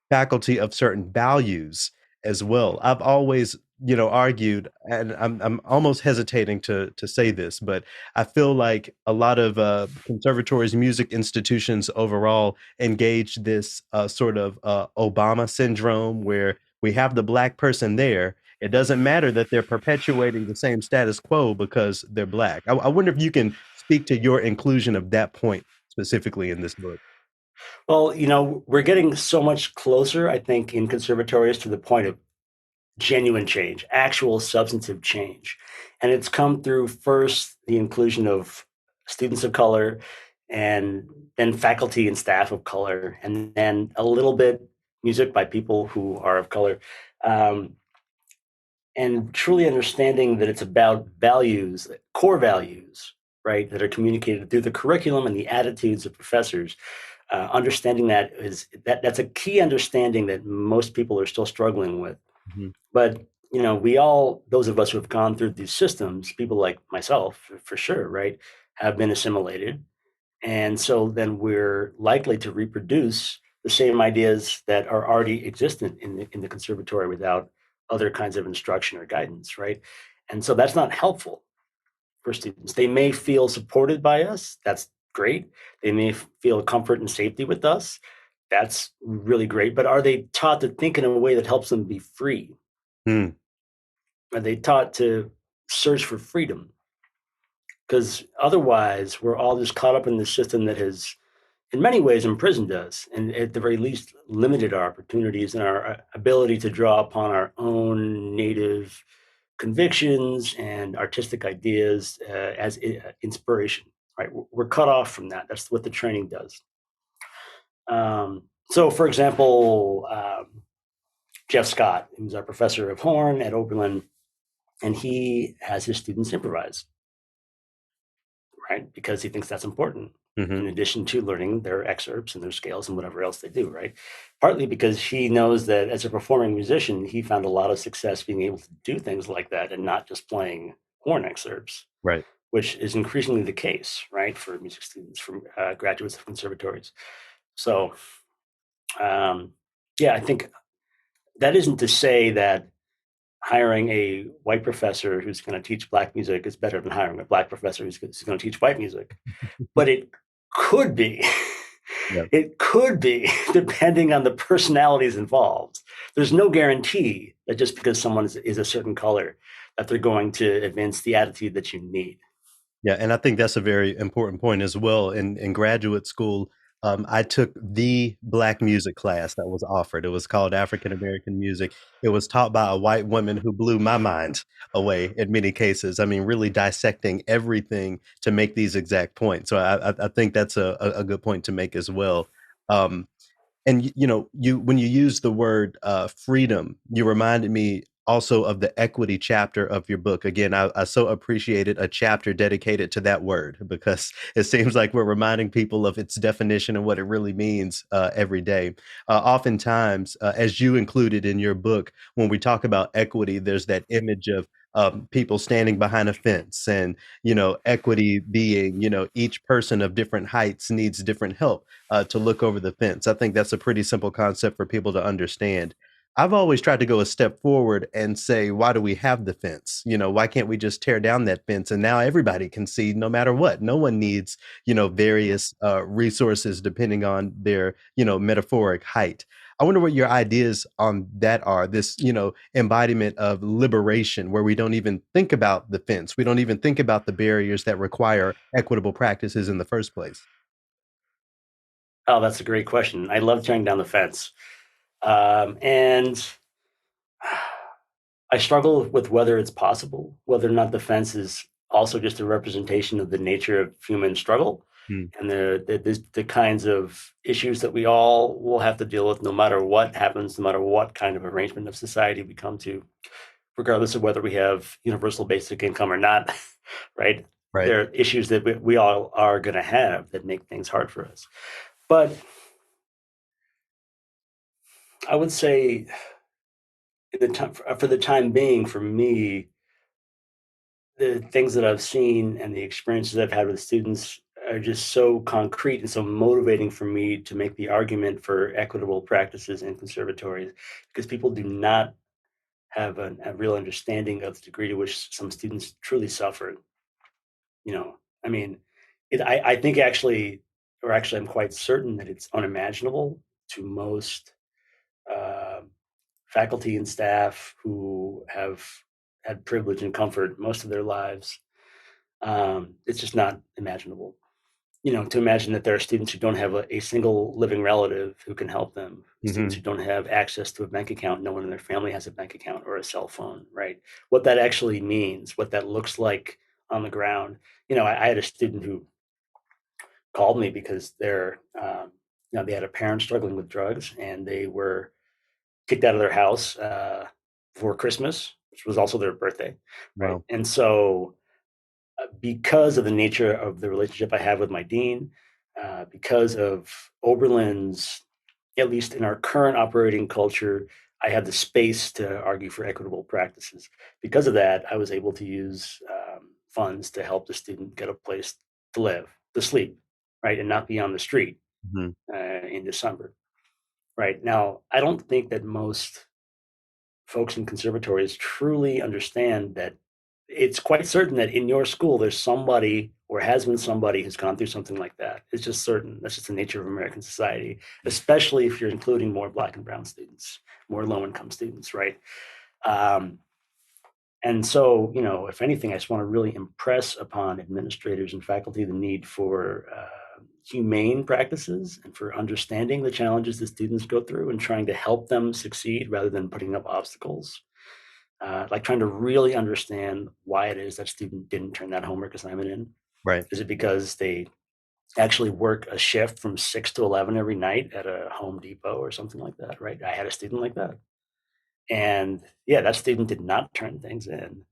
faculty of certain values as well. I've always, argued, and I'm almost hesitating to say this, but I feel like a lot of conservatories, music institutions overall engage this sort of Obama syndrome where we have the Black person there. It doesn't matter that they're perpetuating the same status quo because they're Black. I wonder if you can speak to your inclusion of that point specifically in this book. Well, we're getting so much closer, I think, in conservatories to the point of genuine change, actual substantive change. And it's come through first the inclusion of students of color and then faculty and staff of color, and then a little bit music by people who are of color. Um, and truly understanding that it's about values, core values, right, that are communicated through the curriculum and the attitudes of professors. Understanding that's a key understanding that most people are still struggling with. Mhm. But we all, those of us who have gone through these systems, people like myself, for sure, right, have been assimilated, and so then we're likely to reproduce the same ideas that are already existent in the conservatory without other kinds of instruction or guidance, right? And so that's not helpful for students. They may feel supported by us. That's great. They may feel comfort and safety with us. That's really great. But are they taught to think in a way that helps them be free? Hmm. Are they taught to search for freedom? Because otherwise, we're all just caught up in this system that has, in many ways, imprisoned us, and at the very least, limited our opportunities and our ability to draw upon our own native convictions and artistic ideas as inspiration. Right, we're cut off from that. That's what the training does. So, for example, Jeff Scott, who's our professor of horn at Oberlin, and he has his students improvise, right? Because he thinks that's important, in Mhm. addition to learning their excerpts and their scales and whatever else they do, right? Partly because he knows that as a performing musician, he found a lot of success being able to do things like that and not just playing horn excerpts, Right. which is increasingly the case, right, for music students, from graduates of conservatories. So, um, yeah, I think that isn't to say that hiring a white professor who's going to teach black music is better than hiring a black professor who's going to teach white music, but it could be. Yeah. It could be, depending on the personalities involved. There's no guarantee that just because someone is a certain color, that they're going to evince the attitude that you need. Yeah, and I think that's a very important point as well. In graduate school, I took the black music class that was offered. It was called African American music. It was taught by a white woman who blew my mind away in many cases. I mean, really dissecting everything to make these exact points. So I think that's a good point to make as well. Um, and you know, you when you use the word freedom, you reminded me also of the equity chapter of your book. Again, I so appreciated a chapter dedicated to that word because it seems like we're reminding people of its definition and what it really means every day. Oftentimes, as you included in your book, when we talk about equity, there's that image of people standing behind a fence, and you know, equity being, you know, each person of different heights needs different help to look over the fence. I think that's a pretty simple concept for people to understand. I've always tried to go a step forward and say, why do we have the fence? You know, why can't we just tear down that fence and now everybody can see no matter what? No one needs, you know, various resources depending on their, you know, metaphoric height. I wonder what your ideas on that are. This, you know, embodiment of liberation where we don't even think about the fence. We don't even think about the barriers that require equitable practices in the first place. Oh, that's a great question. I love tearing down the fence. And I struggle with whether it's possible, whether or not the fence is also just a representation of the nature of human struggle Mm, and the kinds of issues that we all will have to deal with no matter what happens, no matter what kind of arrangement of society we come to, regardless of whether we have universal basic income or not, right? right. There are issues that we all are going to have that make things hard for us. But I would say, for the time being, for me, the things that I've seen and the experiences I've had with students are just so concrete and so motivating for me to make the argument for equitable practices in conservatories, because people do not have a real understanding of the degree to which some students truly suffer. You know, I mean, I think actually, or actually, I'm quite certain that it's unimaginable to most uh, faculty and staff who have had privilege and comfort most of their lives. It's just not imaginable. You know, to imagine that there are students who don't have a single living relative who can help them, students Mhm. who don't have access to a bank account, no one in their family has a bank account or a cell phone, right? What that actually means, what that looks like on the ground. You know, I had a student who called me because they had a parent struggling with drugs and they were kicked out of their house for Christmas, which was also their birthday, right? Wow. And so because of the nature of the relationship I have with my dean, because of Oberlin's, at least in our current operating culture, I had the space to argue for equitable practices. Because of that, I was able to use funds to help the student get a place to live, to sleep, right, and not be on the street Mhm. in December. Right now, I don't think that most folks in conservatories truly understand that it's quite certain that in your school there's somebody or has been somebody who's gone through something like that. It's just certain. That's just the nature of American society, especially if you're including more black and brown students, more low income students, right? Um, And so, if anything, I just want to really impress upon administrators and faculty the need for humane practices and for understanding the challenges the students go through and trying to help them succeed rather than putting up obstacles. Like trying to really understand why it is that student didn't turn that homework assignment in. Right. Is it because they actually work a shift from 6 to 11 every night at a Home Depot or something like that, right? I had a student like that. And yeah, that student did not turn things in,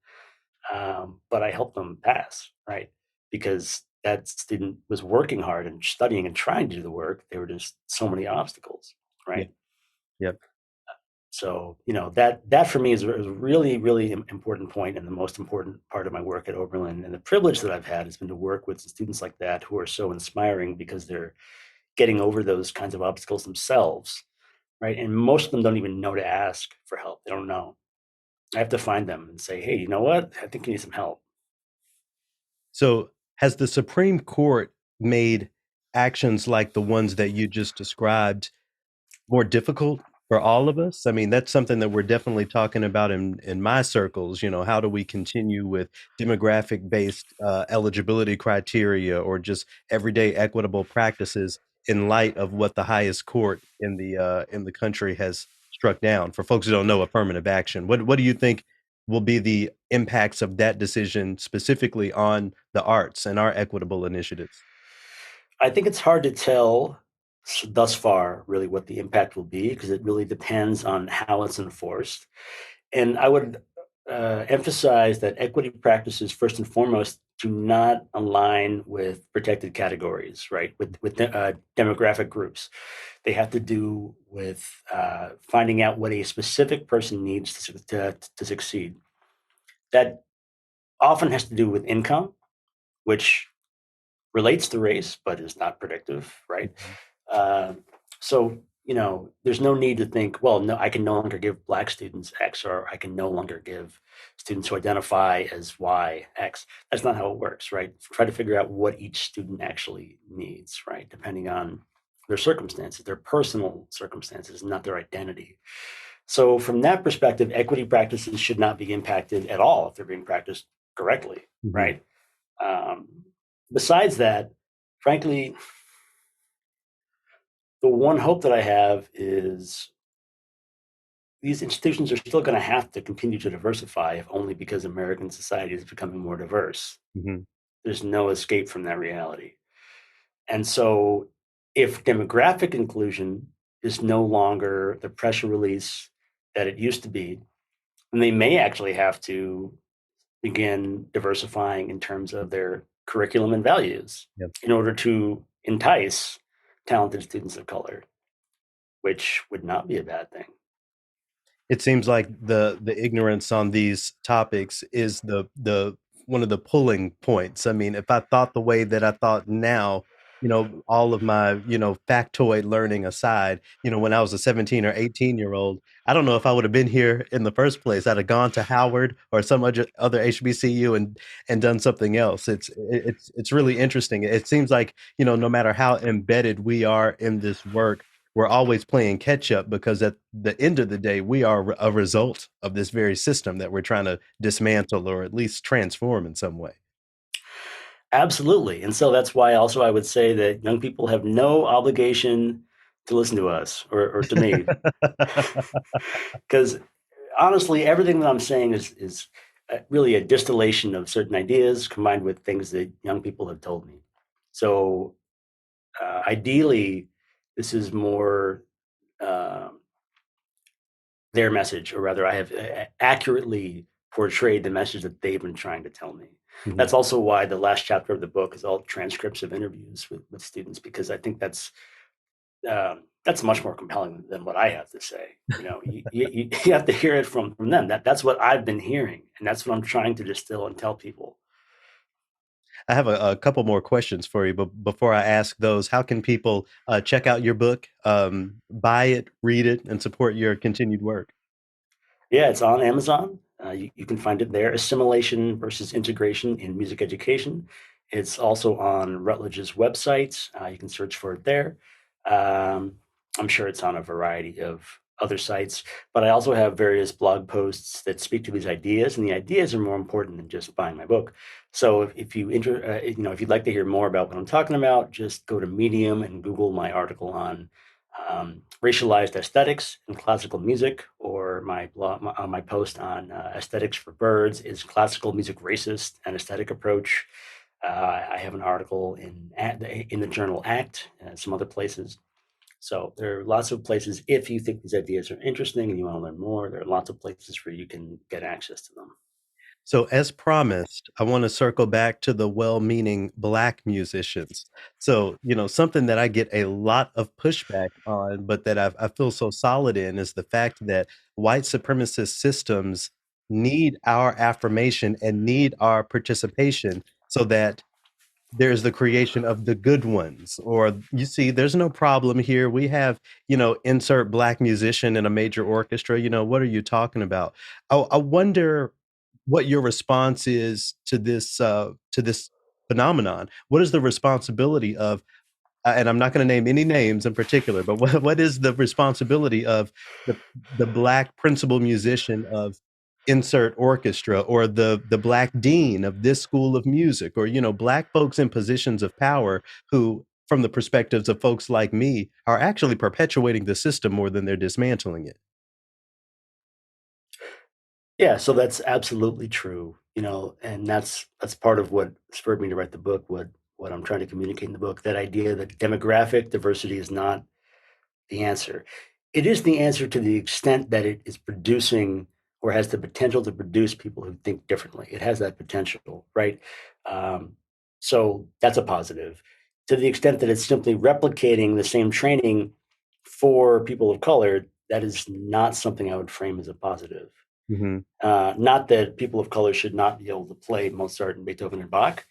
but I helped them pass, right? Because that student was working hard and studying and trying to do the work. There were just so many obstacles, Yep. right? Yep. So, that for me is a really, really important point and the most important part of my work at Oberlin. And the privilege that I've had has been to work with students like that who are so inspiring because they're getting over those kinds of obstacles themselves, right? And most of them don't even know to ask for help. They don't know. I have to find them and say, hey, you know what? I think you need some help. So, has the Supreme Court made actions like the ones that you just described more difficult for all of us? I mean, that's something that we're definitely talking about in my circles. How do we continue with demographic based eligibility criteria or just everyday equitable practices in light of what the highest court in the country has struck down? For folks who don't know, affirmative action. What do you think will be the impacts of that decision specifically on the arts and our equitable initiatives? I think it's hard to tell thus far, really, what the impact will be because it really depends on how it's enforced. And I would emphasize that equity practices, first and foremost, do not align with protected categories, right? With demographic groups, they have to do with finding out what a specific person needs to succeed. That often has to do with income, which relates to race, but is not predictive, right? Mhm. Uh, so, there's no need to think, well, no, I can no longer give Black students X, or I can no longer give students who identify as Y X. That's not how it works, right? Try to figure out what each student actually needs, right? Depending on their circumstances, their personal circumstances, not their identity. So, from that perspective, equity practices should not be impacted at all if they're being practiced correctly, Mhm. right? Um, Besides that, frankly, the one hope that I have is these institutions are still going to have to continue to diversify, if only because American society is becoming more diverse. Mhm. There's no escape from that reality. And so, if demographic inclusion is no longer the pressure release that it used to be, then they may actually have to begin diversifying in terms of their curriculum and values Yep. in order to entice talented students of color, which would not be a bad thing. It seems like the ignorance on these topics is the one of the pulling points. I mean, if I thought the way that I thought now, all of my, factoid learning aside, when I was a 17 or 18-year-old, I don't know if I would have been here in the first place. I'd have gone to Howard or some other HBCU and done something else. It's really interesting. It seems like, no matter how embedded we are in this work, we're always playing catch up because at the end of the day, we are a result of this very system that we're trying to dismantle or at least transform in some way. Absolutely. And so that's why also I would say that young people have no obligation to listen to us or to me. Because honestly, everything that I'm saying is really a distillation of certain ideas combined with things that young people have told me. So ideally, this is more um their message, or rather, I have accurately portrayed the message that they've been trying to tell me. Mhm. That's also why the last chapter of the book is all transcripts of interviews with students, because I think that's much more compelling than what I have to say. You have to hear it from them. That's what I've been hearing, and that's what I'm trying to distill and tell people. I have a couple more questions for you, but before I ask those, how can people check out your book, buy it, read it, and support your continued work? Yeah, it's on Amazon. You can find it there. Assimilation versus Integration in Music Education. It's also on Rutledge's website. You can search for it there. Um, I'm sure it's on a variety of other sites, but I also have various blog posts that speak to these ideas, and the ideas are more important than just buying my book. So if you'd like to hear more about what I'm talking about, just go to Medium and Google my article on racialized aesthetics in classical music, or my post on aesthetics for birds. Is classical music racist? An aesthetic approach. I have an article in the journal Act and some other places. So there are lots of places. If you think these ideas are interesting and you want to learn more, there are lots of places where you can get access to them. So, as promised, I want to circle back to the well meaning Black musicians. So, something that I get a lot of pushback on, but that I feel so solid in is the fact that white supremacist systems need our affirmation and need our participation so that there's the creation of the good ones. Or you see, there's no problem here. We have, insert Black musician in a major orchestra. What are you talking about? I wonder what your response is to this phenomenon. What is the responsibility of, and I'm not going to name any names in particular, but what is the responsibility of the the Black principal musician of insert orchestra, or the Black dean of this school of music, or Black folks in positions of power who, from the perspectives of folks like me, are actually perpetuating the system more than they're dismantling it. Yeah, so that's absolutely true, and that's part of what spurred me to write the book. What I'm trying to communicate in the book, that idea that demographic diversity is not the answer. It is the answer to the extent that it is producing or has the potential to produce people who think differently. It has that potential, right? Um, so that's a positive. To the extent that it's simply replicating the same training for people of color, that is not something I would frame as a positive. Mhm. Not that people of color should not be able to play Mozart and Beethoven and Bach.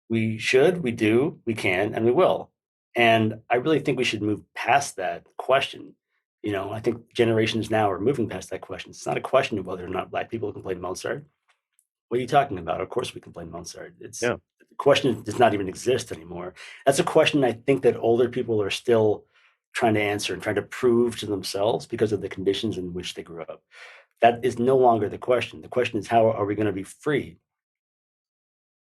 We should, we do, we can, and we will. And I really think we should move past that question. I think generations now are moving past that question. It's not a question of whether or not Black people can play Mozart. What are you talking about? Of course we can play Mozart. Yeah. The question does not even exist anymore. That's a question I think that older people are still trying to answer and trying to prove to themselves because of the conditions in which they grew up. That is no longer the question. The question is, how are we going to be free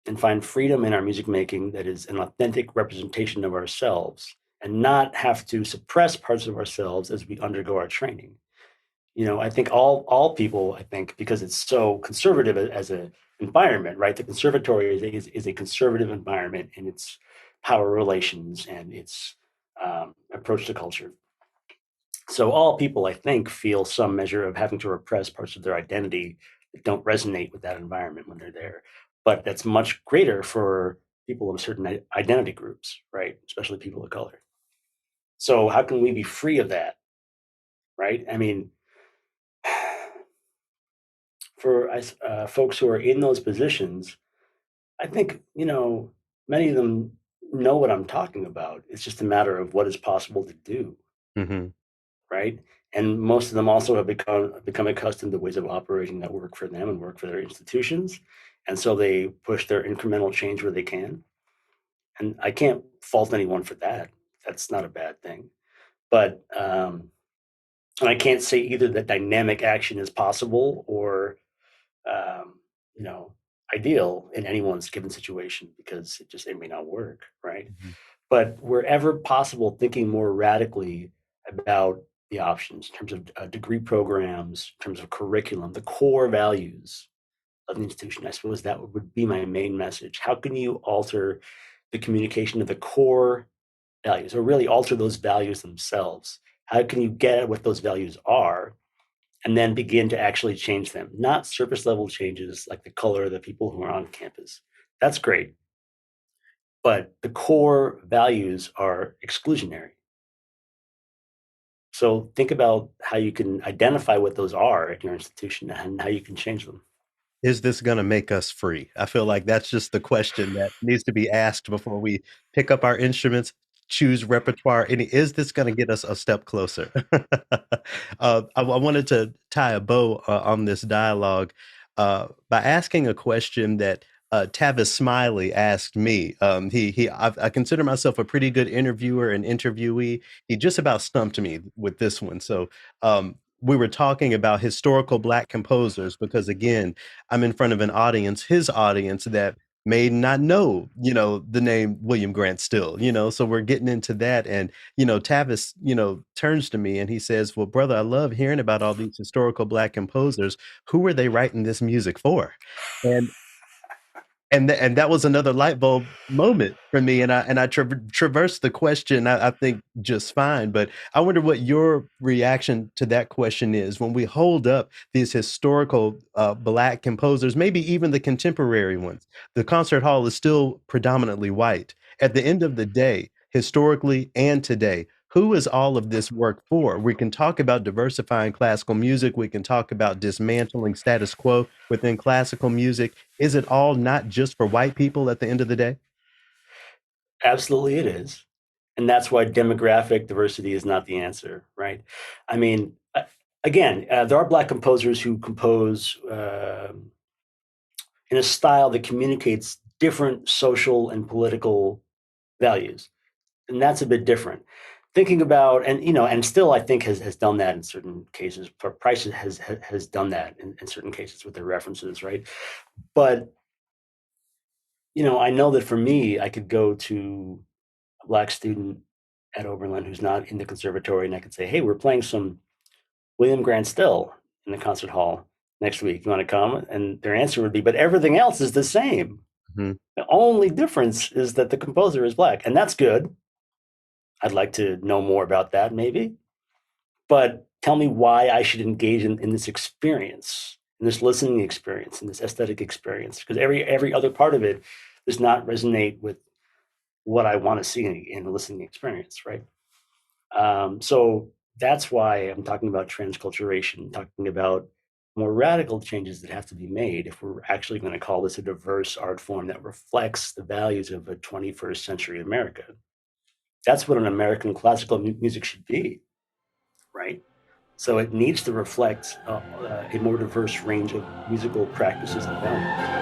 and find freedom in our music making that is an authentic representation of ourselves, and not have to suppress parts of ourselves as we undergo our training. I think all people, I think, because it's so conservative as a environment, right? The conservatory is a conservative environment in its power relations and its approach to culture. So all people, I think, feel some measure of having to repress parts of their identity that don't resonate with that environment when they're there. But that's much greater for people of certain identity groups, right? Especially people of color. So how can we be free of that, right? I mean, for folks who are in those positions, I think, many of them know what I'm talking about. It's just a matter of what is possible to do, Mhm. right? And most of them also have become accustomed to ways of operating that work for them and work for their institutions, and so they push their incremental change where they can. And I can't fault anyone for that. That's not a bad thing. But and I can't say either that dynamic action is possible or um, you know ideal in anyone's given situation, because it may not work, right? Mhm. But wherever possible, thinking more radically about the options in terms of degree programs, in terms of curriculum, the core values of the institution. I suppose that would be my main message. How can you alter the communication of the core values, or really alter those values themselves? How can you get at what those values are and then begin to actually change them? Not surface level changes like the color of the people who are on campus. That's great, but the core values are exclusionary. So think about how you can identify what those are at your institution and how you can change them. Is this gonna make us free? I feel like that's just the question that needs to be asked before we pick up our instruments, choose repertoire. Any Is this gonna get us a step closer? I wanted to tie a bow on this dialogue by asking a question that Tavis Smiley asked me. I consider myself a pretty good interviewer and interviewee. He just about stumped me with this one. So we were talking about historical Black composers because, again, I'm in front of an audience, his audience, that may not know, the name William Grant Still, so we're getting into that. And, Tavis, turns to me and he says, well, brother, I love hearing about all these historical Black composers. Who are they writing this music for? And and that was another light bulb moment for me, and I traversed the question, I think, just fine. But I wonder what your reaction to that question is when we hold up these historical Black composers, maybe even the contemporary ones. The concert hall is still predominantly white. At the end of the day, historically and today, who is all of this work for? We can talk about diversifying classical music. We can talk about dismantling status quo within classical music. Is it all not just for white people at the end of the day? Absolutely, it is. And that's why demographic diversity is not the answer, right? I mean, again, there are Black composers who compose in a style that communicates different social and political values. And that's a bit different. Thinking about, and still I think has done that in certain cases. Price has done that in certain cases with their references, right? But, I know that for me, I could go to a Black student at Oberlin who's not in the conservatory, and I could say, hey, we're playing some William Grant Still in the concert hall next week. You want to come? And their answer would be, but everything else is the same. Mm-hmm. The only difference is that the composer is Black, and that's good. I'd like to know more about that, maybe. But tell me why I should engage in this experience, in this listening experience, in this aesthetic experience, because every other part of it does not resonate with what I want to see in a listening experience, right? So that's why I'm talking about transculturation, talking about more radical changes that have to be made if we're actually going to call this a diverse art form that reflects the values of a 21st century America. That's what an American classical music should be, right? So it needs to reflect a more diverse range of musical practices and values.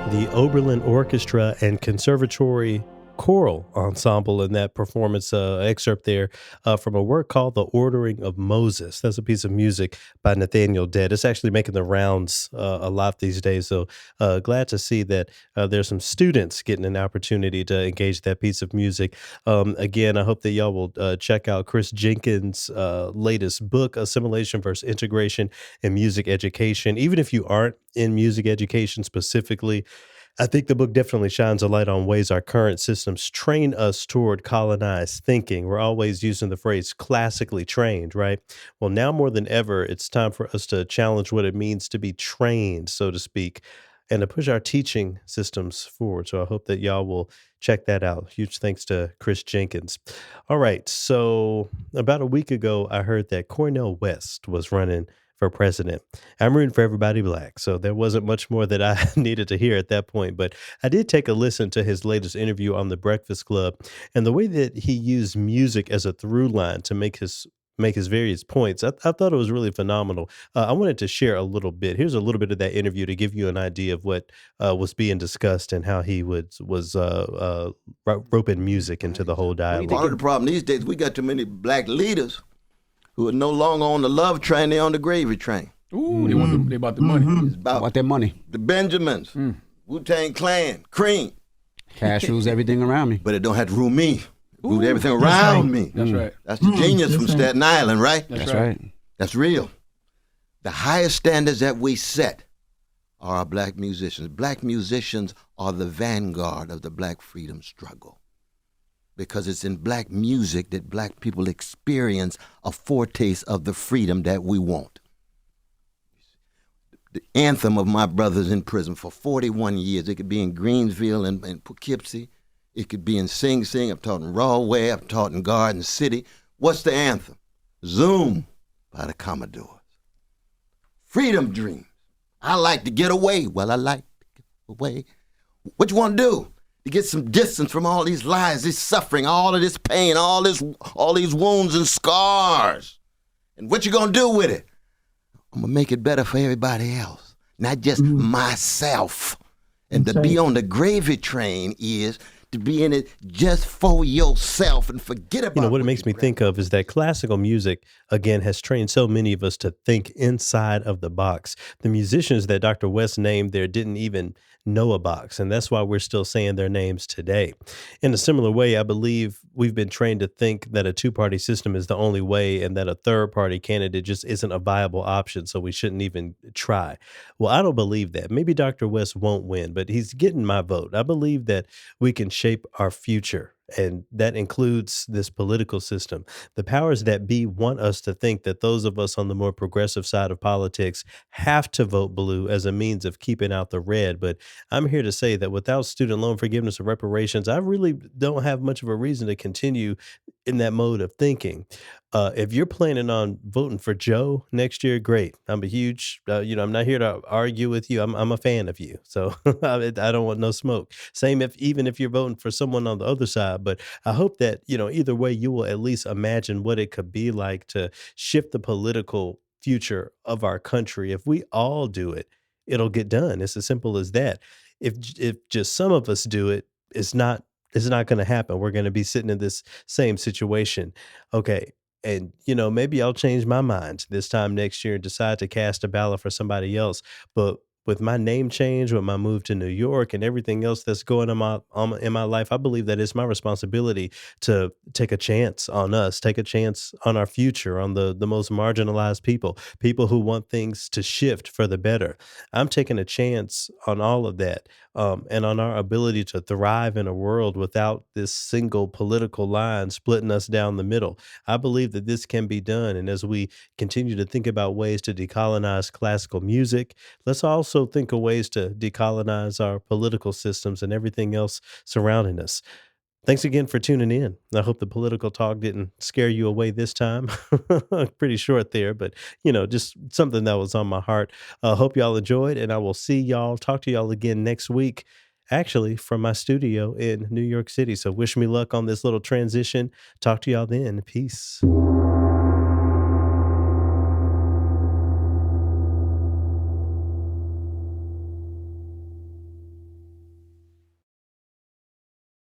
The Oberlin Orchestra and Conservatory Choral Ensemble in that performance excerpt there from a work called The Ordering of Moses. That's a piece of music by Nathaniel Dett. It's actually making the rounds a lot these days. So glad to see that there's some students getting an opportunity to engage that piece of music. Again, I hope that y'all will check out Chris Jenkins' latest book, Assimilation versus Integration in Music Education. Even if you aren't in music education specifically, I think the book definitely shines a light on ways our current systems train us toward colonized thinking. We're always using the phrase classically trained, right? Well, now more than ever, it's time for us to challenge what it means to be trained, so to speak, and to push our teaching systems forward. So I hope that y'all will check that out. Huge thanks to Chris Jenkins. All right. So about a week ago, I heard that Cornel West was running for president. I'm rooting for everybody Black, so there wasn't much more that I needed to hear at that point. But I did take a listen to his latest interview on The Breakfast Club, and the way that he used music as a through line to make his various points, I thought it was really phenomenal. I wanted to share a little bit. Here's a little bit of that interview to give you an idea of what was being discussed and how he was roping music into the whole dialogue. Part of the problem these days, we got too many Black leaders who are no longer on the love train, they're on the gravy train. Ooh, they about the money. It's about their money. The Benjamins, Wu-Tang Clan, Cream. Cash rules everything around me. But it don't have to rule me. Rule everything around me. That's right. That's the genius from Staten Island, right? That's right. That's real. The highest standards that we set are our Black musicians. Black musicians are the vanguard of the Black freedom struggle, because it's in Black music that Black people experience a foretaste of the freedom that we want. the anthem of my brothers in prison for 41 years. It could be in Greensville and Poughkeepsie. It could be in Sing Sing. I've taught in Rawway. I've taught in Garden City. What's the anthem? Zoom by the Commodores. Freedom Dreams. I like to get away. Well, I like to get away. What you want to do? To get some distance from all these lies, this suffering, all of this pain, all these wounds and scars. And what you gonna do with it? I'm gonna make it better for everybody else, not just myself. And to be on the gravy train is to be in it just for yourself and forget about What it makes me think of is that classical music, again, has trained so many of us to think inside of the box. The musicians that Dr. West named there didn't even know a box, and that's why we're still saying their names today. In a similar way, I believe we've been trained to think that a two-party system is the only way and that a third-party candidate just isn't a viable option, so we shouldn't even try. Well, I don't believe that. Maybe Dr. West won't win, but he's getting my vote. I believe that we can shape our future, and that includes this political system. The powers that be want us to think that those of us on the more progressive side of politics have to vote blue as a means of keeping out the red. But I'm here to say that without student loan forgiveness or reparations, I really don't have much of a reason to continue in that mode of thinking. If you're planning on voting for Joe next year, great. I'm a huge, I'm not here to argue with you. I'm a fan of you. So I don't want no smoke. Same even if you're voting for someone on the other side. But I hope that, either way, you will at least imagine what it could be like to shift the political future of our country. If we all do it, it'll get done. It's as simple as that. If just some of us do it, it's not going to happen. We're going to be sitting in this same situation. Okay. And, maybe I'll change my mind this time next year and decide to cast a ballot for somebody else. But with my name change, with my move to New York and everything else that's going in my life, I believe that it's my responsibility to take a chance on us, take a chance on our future, on the most marginalized people who want things to shift for the better. I'm taking a chance on all of that, and on our ability to thrive in a world without this single political line splitting us down the middle. I believe that this can be done. And as we continue to think about ways to decolonize classical music, let's also think of ways to decolonize our political systems and everything else surrounding us. Thanks again for tuning in. I hope the political talk didn't scare you away this time. Pretty short there, but just something that was on my heart. Hope y'all enjoyed, and I will talk to y'all again next week, actually from my studio in New York City. So wish me luck on this little transition. Talk to y'all then. Peace.